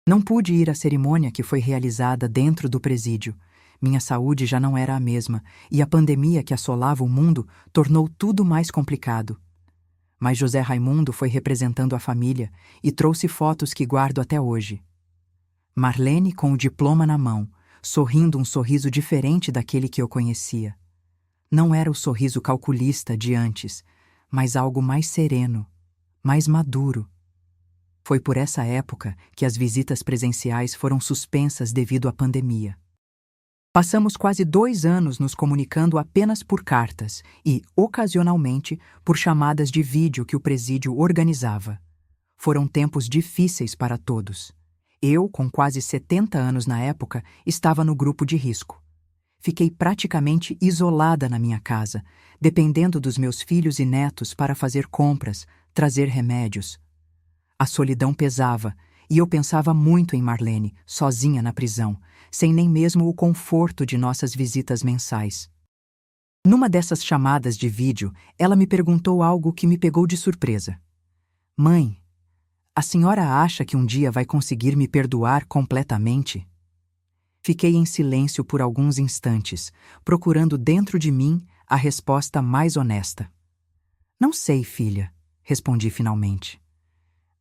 Não pude ir à cerimônia que foi realizada dentro do presídio. Minha saúde já não era a mesma, e a pandemia que assolava o mundo tornou tudo mais complicado. Mas José Raimundo foi representando a família e trouxe fotos que guardo até hoje. Marlene com o diploma na mão, sorrindo um sorriso diferente daquele que eu conhecia. Não era o sorriso calculista de antes, mas algo mais sereno, mais maduro. Foi por essa época que as visitas presenciais foram suspensas devido à pandemia. Passamos quase 2 anos nos comunicando apenas por cartas e, ocasionalmente, por chamadas de vídeo que o presídio organizava. Foram tempos difíceis para todos. Eu, com quase 70 anos na época, estava no grupo de risco. Fiquei praticamente isolada na minha casa, dependendo dos meus filhos e netos para fazer compras, trazer remédios. A solidão pesava, e eu pensava muito em Marlene, sozinha na prisão, sem nem mesmo o conforto de nossas visitas mensais. Numa dessas chamadas de vídeo, ela me perguntou algo que me pegou de surpresa. Mãe, a senhora acha que um dia vai conseguir me perdoar completamente? Fiquei em silêncio por alguns instantes, procurando dentro de mim a resposta mais honesta. Não sei, filha, respondi finalmente.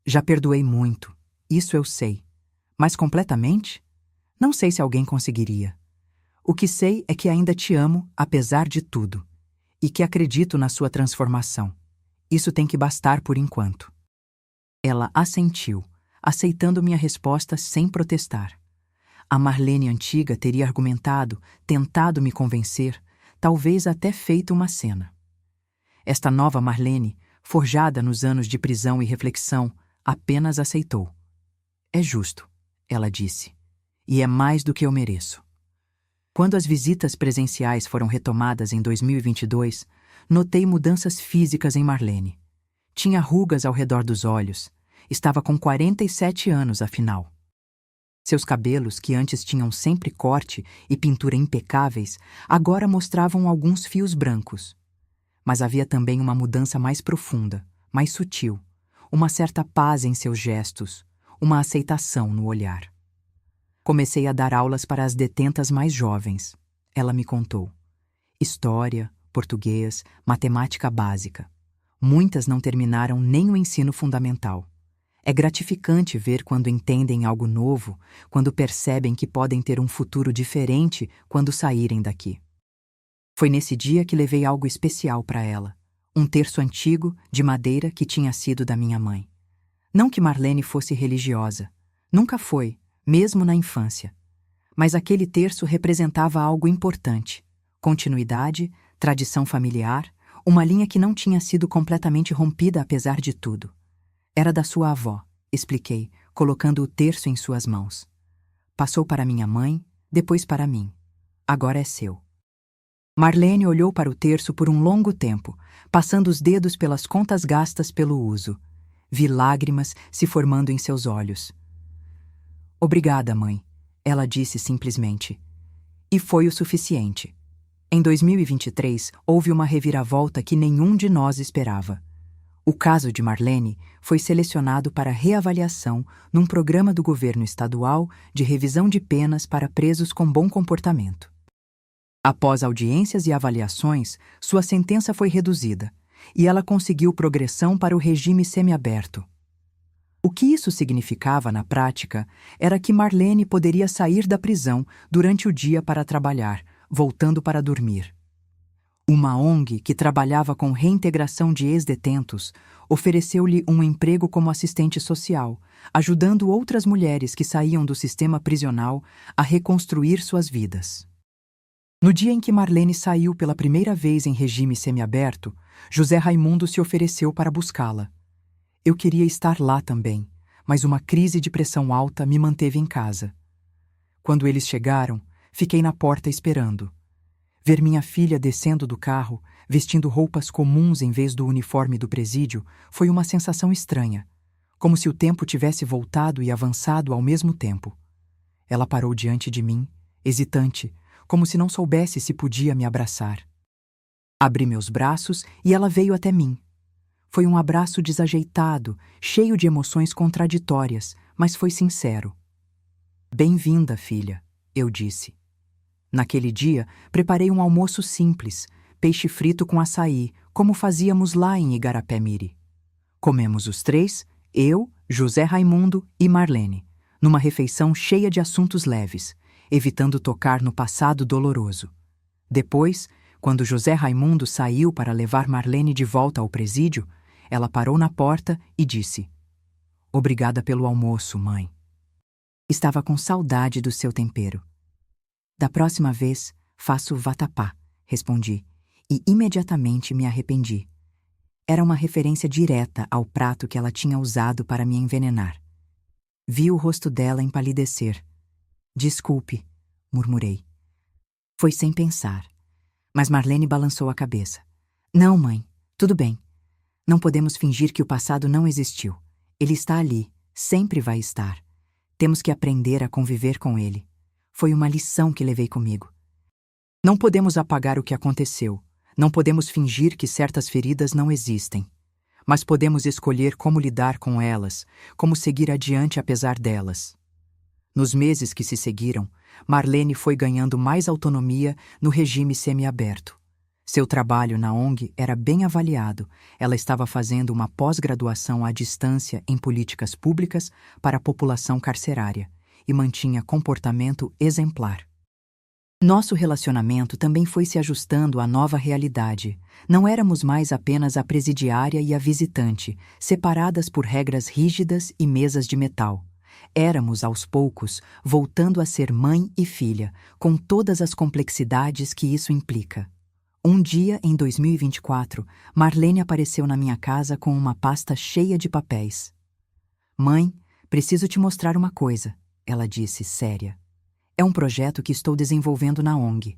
Já perdoei muito, isso eu sei. Mas completamente? Não sei se alguém conseguiria. O que sei é que ainda te amo, apesar de tudo, e que acredito na sua transformação. Isso tem que bastar por enquanto. Ela assentiu, aceitando minha resposta sem protestar. A Marlene antiga teria argumentado, tentado me convencer, talvez até feito uma cena. Esta nova Marlene, forjada nos anos de prisão e reflexão, apenas aceitou. É justo, ela disse, e é mais do que eu mereço. Quando as visitas presenciais foram retomadas em 2022, notei mudanças físicas em Marlene. Tinha rugas ao redor dos olhos. Estava com 47 anos, afinal. Seus cabelos, que antes tinham sempre corte e pintura impecáveis, agora mostravam alguns fios brancos. Mas havia também uma mudança mais profunda, mais sutil, uma certa paz em seus gestos, uma aceitação no olhar. Comecei a dar aulas para as detentas mais jovens. Ela me contou. História, português, matemática básica. Muitas não terminaram nem o ensino fundamental. É gratificante ver quando entendem algo novo, quando percebem que podem ter um futuro diferente quando saírem daqui. Foi nesse dia que levei algo especial para ela. Um terço antigo, de madeira, que tinha sido da minha mãe. Não que Marlene fosse religiosa. Nunca foi, mesmo na infância. Mas aquele terço representava algo importante. Continuidade, tradição familiar, uma linha que não tinha sido completamente rompida apesar de tudo. Era da sua avó, expliquei, colocando o terço em suas mãos. Passou para minha mãe, depois para mim. Agora é seu. Marlene olhou para o terço por um longo tempo, passando os dedos pelas contas gastas pelo uso. Vi lágrimas se formando em seus olhos. Obrigada, mãe, ela disse simplesmente. E foi o suficiente. Em 2023, houve uma reviravolta que nenhum de nós esperava. O caso de Marlene foi selecionado para reavaliação num programa do governo estadual de revisão de penas para presos com bom comportamento. Após audiências e avaliações, sua sentença foi reduzida, e ela conseguiu progressão para o regime semiaberto. O que isso significava na prática era que Marlene poderia sair da prisão durante o dia para trabalhar, voltando para dormir. Uma ONG que trabalhava com reintegração de ex-detentos ofereceu-lhe um emprego como assistente social, ajudando outras mulheres que saíam do sistema prisional a reconstruir suas vidas. No dia em que Marlene saiu pela primeira vez em regime semiaberto, José Raimundo se ofereceu para buscá-la. Eu queria estar lá também, mas uma crise de pressão alta me manteve em casa. Quando eles chegaram, fiquei na porta esperando. Ver minha filha descendo do carro, vestindo roupas comuns em vez do uniforme do presídio, foi uma sensação estranha, como se o tempo tivesse voltado e avançado ao mesmo tempo. Ela parou diante de mim, hesitante, como se não soubesse se podia me abraçar. Abri meus braços e ela veio até mim. Foi um abraço desajeitado, cheio de emoções contraditórias, mas foi sincero. Bem-vinda, filha, eu disse. Naquele dia, preparei um almoço simples, peixe frito com açaí, como fazíamos lá em Igarapé-Miri. Comemos os três, eu, José Raimundo e Marlene, numa refeição cheia de assuntos leves, evitando tocar no passado doloroso. Depois, quando José Raimundo saiu para levar Marlene de volta ao presídio, ela parou na porta e disse: Obrigada pelo almoço, mãe. Estava com saudade do seu tempero. Da próxima vez, faço vatapá, respondi, e imediatamente me arrependi. Era uma referência direta ao prato que ela tinha usado para me envenenar. Vi o rosto dela empalidecer. Desculpe, murmurei. Foi sem pensar. Mas Marlene balançou a cabeça. Não, mãe, tudo bem. Não podemos fingir que o passado não existiu. Ele está ali, sempre vai estar. Temos que aprender a conviver com ele. Foi uma lição que levei comigo. Não podemos apagar o que aconteceu. Não podemos fingir que certas feridas não existem. Mas podemos escolher como lidar com elas, como seguir adiante apesar delas. Nos meses que se seguiram, Marlene foi ganhando mais autonomia no regime semiaberto. Seu trabalho na ONG era bem avaliado. Ela estava fazendo uma pós-graduação à distância em políticas públicas para a população carcerária e mantinha comportamento exemplar. Nosso relacionamento também foi se ajustando à nova realidade. Não éramos mais apenas a presidiária e a visitante, separadas por regras rígidas e mesas de metal. Éramos, aos poucos, voltando a ser mãe e filha, com todas as complexidades que isso implica. Um dia, em 2024, Marlene apareceu na minha casa com uma pasta cheia de papéis. Mãe, preciso te mostrar uma coisa, ela disse, séria. É um projeto que estou desenvolvendo na ONG.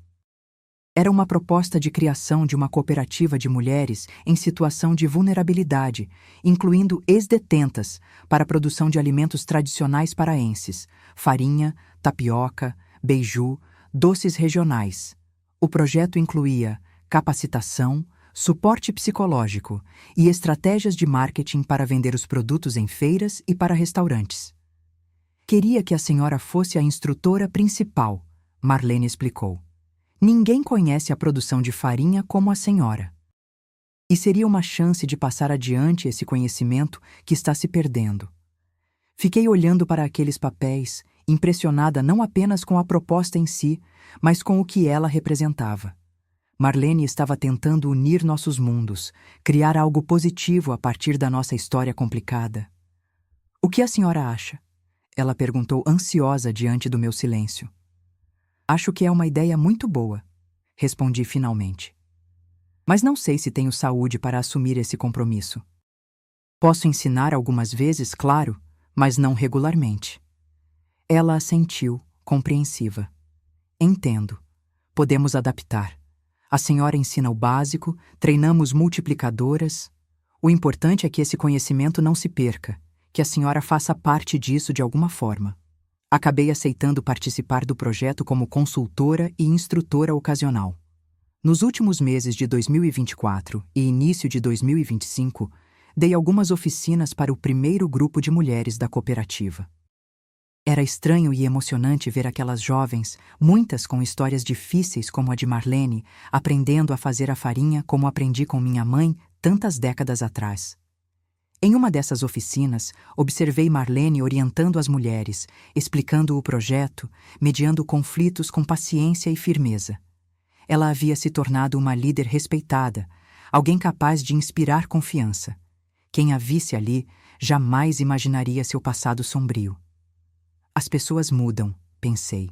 Era uma proposta de criação de uma cooperativa de mulheres em situação de vulnerabilidade, incluindo ex-detentas, para a produção de alimentos tradicionais paraenses, farinha, tapioca, beiju, doces regionais. O projeto incluía capacitação, suporte psicológico e estratégias de marketing para vender os produtos em feiras e para restaurantes. Queria que a senhora fosse a instrutora principal, Marlene explicou. Ninguém conhece a produção de farinha como a senhora. E seria uma chance de passar adiante esse conhecimento que está se perdendo. Fiquei olhando para aqueles papéis, impressionada não apenas com a proposta em si, mas com o que ela representava. Marlene estava tentando unir nossos mundos, criar algo positivo a partir da nossa história complicada. O que a senhora acha? Ela perguntou ansiosa diante do meu silêncio. Acho que é uma ideia muito boa, respondi finalmente. Mas não sei se tenho saúde para assumir esse compromisso. Posso ensinar algumas vezes, claro, mas não regularmente. Ela assentiu, compreensiva. Entendo. Podemos adaptar. A senhora ensina o básico, treinamos multiplicadoras. O importante é que esse conhecimento não se perca, que a senhora faça parte disso de alguma forma. Acabei aceitando participar do projeto como consultora e instrutora ocasional. Nos últimos meses de 2024 e início de 2025, dei algumas oficinas para o primeiro grupo de mulheres da cooperativa. Era estranho e emocionante ver aquelas jovens, muitas com histórias difíceis como a de Marlene, aprendendo a fazer a farinha como aprendi com minha mãe tantas décadas atrás. Em uma dessas oficinas, observei Marlene orientando as mulheres, explicando o projeto, mediando conflitos com paciência e firmeza. Ela havia se tornado uma líder respeitada, alguém capaz de inspirar confiança. Quem a visse ali jamais imaginaria seu passado sombrio. As pessoas mudam, pensei.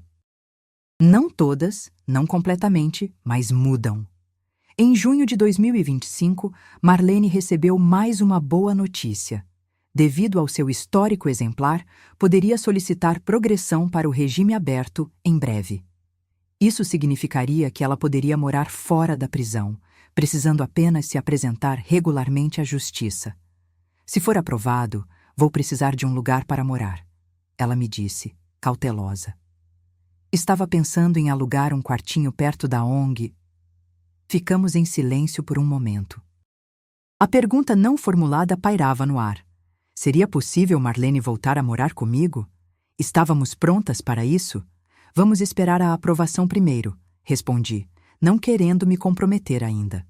Não todas, não completamente, mas mudam. Em junho de 2025, Marlene recebeu mais uma boa notícia. Devido ao seu histórico exemplar, poderia solicitar progressão para o regime aberto em breve. Isso significaria que ela poderia morar fora da prisão, precisando apenas se apresentar regularmente à justiça. Se for aprovado, vou precisar de um lugar para morar, ela me disse, cautelosa. Estava pensando em alugar um quartinho perto da ONG. Ficamos em silêncio por um momento. A pergunta não formulada pairava no ar. Seria possível Marlene voltar a morar comigo? Estávamos prontas para isso? Vamos esperar a aprovação primeiro, respondi, não querendo me comprometer ainda.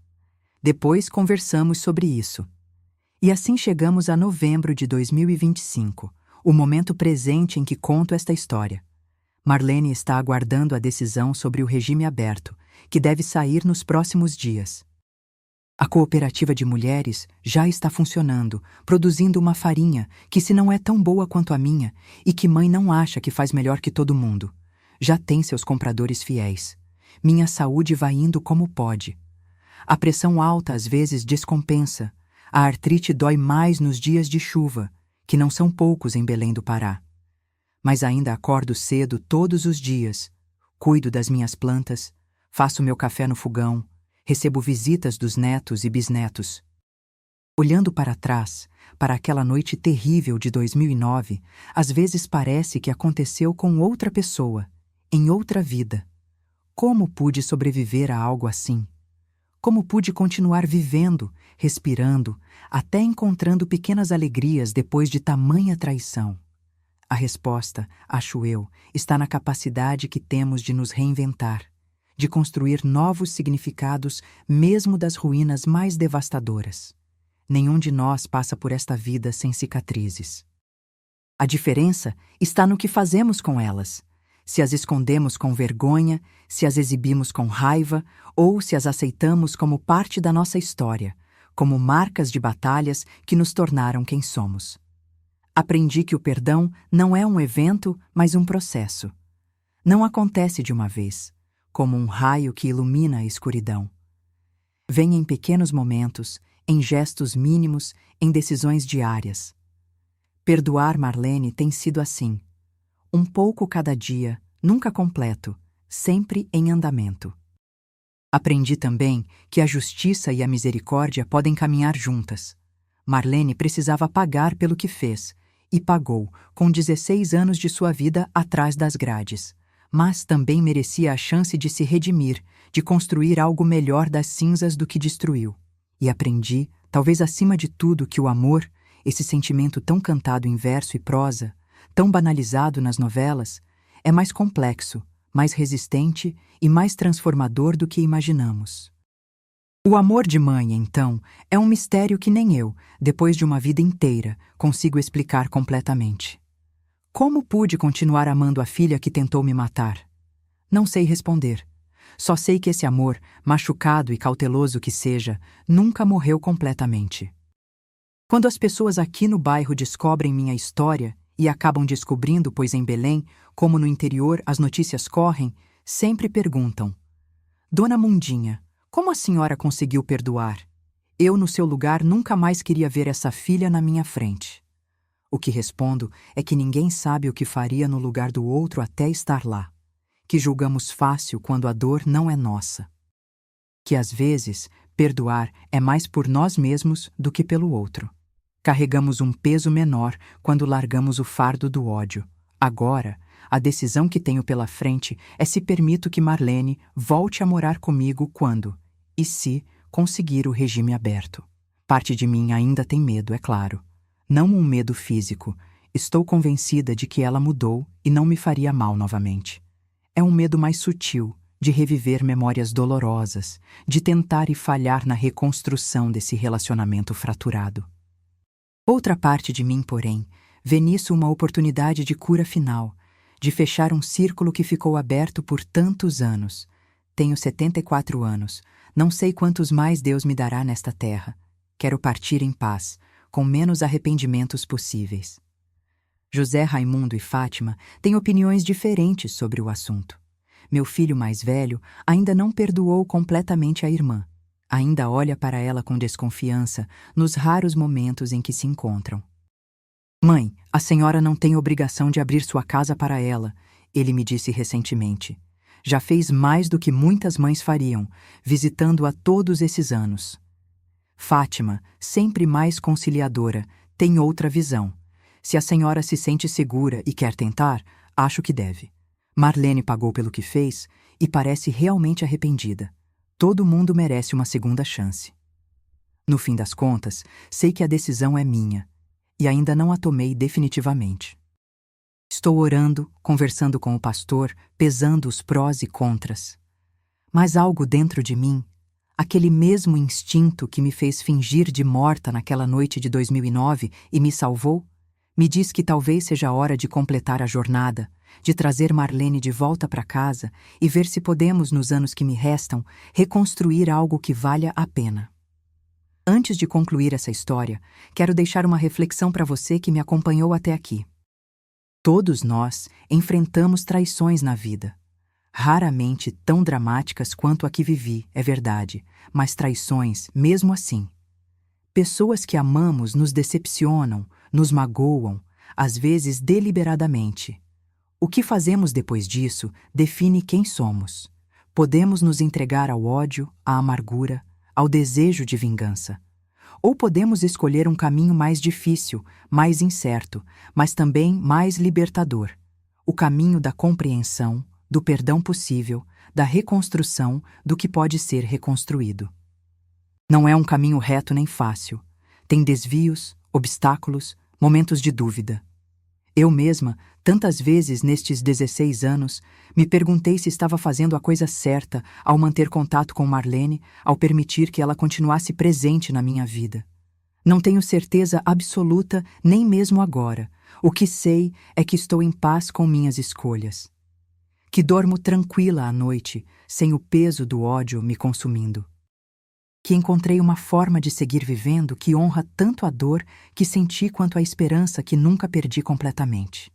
Depois conversamos sobre isso. E assim chegamos a novembro de 2025, o momento presente em que conto esta história. Marlene está aguardando a decisão sobre o regime aberto, que deve sair nos próximos dias. A cooperativa de mulheres já está funcionando, produzindo uma farinha que, se não é tão boa quanto a minha, e que mãe não acha que faz melhor que todo mundo. Já tem seus compradores fiéis. Minha saúde vai indo como pode. A pressão alta às vezes descompensa. A artrite dói mais nos dias de chuva, que não são poucos em Belém do Pará. Mas ainda acordo cedo todos os dias, cuido das minhas plantas, faço meu café no fogão, recebo visitas dos netos e bisnetos. Olhando para trás, para aquela noite terrível de 2009, às vezes parece que aconteceu com outra pessoa, em outra vida. Como pude sobreviver a algo assim? Como pude continuar vivendo, respirando, até encontrando pequenas alegrias depois de tamanha traição? A resposta, acho eu, está na capacidade que temos de nos reinventar, de construir novos significados mesmo das ruínas mais devastadoras. Nenhum de nós passa por esta vida sem cicatrizes. A diferença está no que fazemos com elas. Se as escondemos com vergonha, se as exibimos com raiva ou se as aceitamos como parte da nossa história, como marcas de batalhas que nos tornaram quem somos. Aprendi que o perdão não é um evento, mas um processo. Não acontece de uma vez, como um raio que ilumina a escuridão. Vem em pequenos momentos, em gestos mínimos, em decisões diárias. Perdoar Marlene tem sido assim. Um pouco cada dia, nunca completo, sempre em andamento. Aprendi também que a justiça e a misericórdia podem caminhar juntas. Marlene precisava pagar pelo que fez, e pagou, com 16 anos de sua vida atrás das grades. Mas também merecia a chance de se redimir, de construir algo melhor das cinzas do que destruiu. E aprendi, talvez acima de tudo, que o amor, esse sentimento tão cantado em verso e prosa, tão banalizado nas novelas, é mais complexo, mais resistente e mais transformador do que imaginamos. O amor de mãe, então, é um mistério que nem eu, depois de uma vida inteira, consigo explicar completamente. Como pude continuar amando a filha que tentou me matar? Não sei responder. Só sei que esse amor, machucado e cauteloso que seja, nunca morreu completamente. Quando as pessoas aqui no bairro descobrem minha história, e acabam descobrindo, pois em Belém, como no interior as notícias correm, sempre perguntam: Dona Mundinha, como a senhora conseguiu perdoar? Eu, no seu lugar, nunca mais queria ver essa filha na minha frente. O que respondo é que ninguém sabe o que faria no lugar do outro até estar lá. Que julgamos fácil quando a dor não é nossa. Que às vezes, perdoar é mais por nós mesmos do que pelo outro. Carregamos um peso menor quando largamos o fardo do ódio. Agora, a decisão que tenho pela frente é se permito que Marlene volte a morar comigo quando, e se, conseguir o regime aberto. Parte de mim ainda tem medo, é claro. Não um medo físico. Estou convencida de que ela mudou e não me faria mal novamente. É um medo mais sutil, de reviver memórias dolorosas, de tentar e falhar na reconstrução desse relacionamento fraturado. Outra parte de mim, porém, vê nisso uma oportunidade de cura final, de fechar um círculo que ficou aberto por tantos anos. Tenho 74 anos, não sei quantos mais Deus me dará nesta terra. Quero partir em paz, com menos arrependimentos possíveis. José Raimundo e Fátima têm opiniões diferentes sobre o assunto. Meu filho mais velho ainda não perdoou completamente a irmã. Ainda olha para ela com desconfiança nos raros momentos em que se encontram. Mãe, a senhora não tem obrigação de abrir sua casa para ela, ele me disse recentemente. Já fez mais do que muitas mães fariam, visitando-a todos esses anos. Fátima, sempre mais conciliadora, tem outra visão. Se a senhora se sente segura e quer tentar, acho que deve. Marlene pagou pelo que fez e parece realmente arrependida. Todo mundo merece uma segunda chance. No fim das contas, sei que a decisão é minha, e ainda não a tomei definitivamente. Estou orando, conversando com o pastor, pesando os prós e contras. Mas algo dentro de mim, aquele mesmo instinto que me fez fingir de morta naquela noite de 2009 e me salvou, me diz que talvez seja a hora de completar a jornada, de trazer Marlene de volta para casa e ver se podemos, nos anos que me restam, reconstruir algo que valha a pena. Antes de concluir essa história, quero deixar uma reflexão para você que me acompanhou até aqui. Todos nós enfrentamos traições na vida. Raramente tão dramáticas quanto a que vivi, é verdade, mas traições mesmo assim. Pessoas que amamos nos decepcionam, nos magoam, às vezes deliberadamente. O que fazemos depois disso define quem somos. Podemos nos entregar ao ódio, à amargura, ao desejo de vingança. Ou podemos escolher um caminho mais difícil, mais incerto, mas também mais libertador. O caminho da compreensão, do perdão possível, da reconstrução do que pode ser reconstruído. Não é um caminho reto nem fácil. Tem desvios, obstáculos, momentos de dúvida. Eu mesma, tantas vezes nestes 16 anos, me perguntei se estava fazendo a coisa certa ao manter contato com Marlene, ao permitir que ela continuasse presente na minha vida. Não tenho certeza absoluta nem mesmo agora. O que sei é que estou em paz com minhas escolhas. Que dormo tranquila à noite, sem o peso do ódio me consumindo. Que encontrei uma forma de seguir vivendo que honra tanto a dor que senti quanto a esperança que nunca perdi completamente.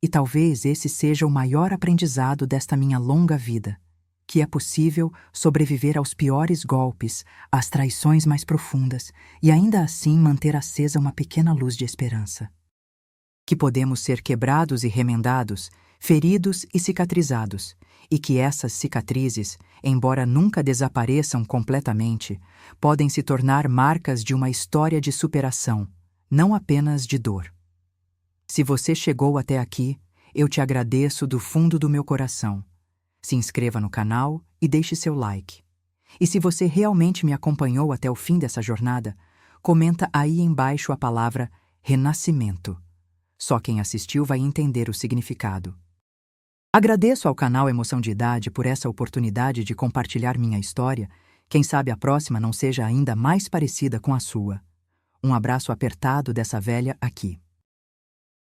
E talvez esse seja o maior aprendizado desta minha longa vida, que é possível sobreviver aos piores golpes, às traições mais profundas, e ainda assim manter acesa uma pequena luz de esperança. Que podemos ser quebrados e remendados, feridos e cicatrizados, e que essas cicatrizes, embora nunca desapareçam completamente, podem se tornar marcas de uma história de superação, não apenas de dor. Se você chegou até aqui, eu te agradeço do fundo do meu coração. Se inscreva no canal e deixe seu like. E se você realmente me acompanhou até o fim dessa jornada, comenta aí embaixo a palavra renascimento. Só quem assistiu vai entender o significado. Agradeço ao canal Emoção de Idade por essa oportunidade de compartilhar minha história. Quem sabe a próxima não seja ainda mais parecida com a sua. Um abraço apertado dessa velha aqui.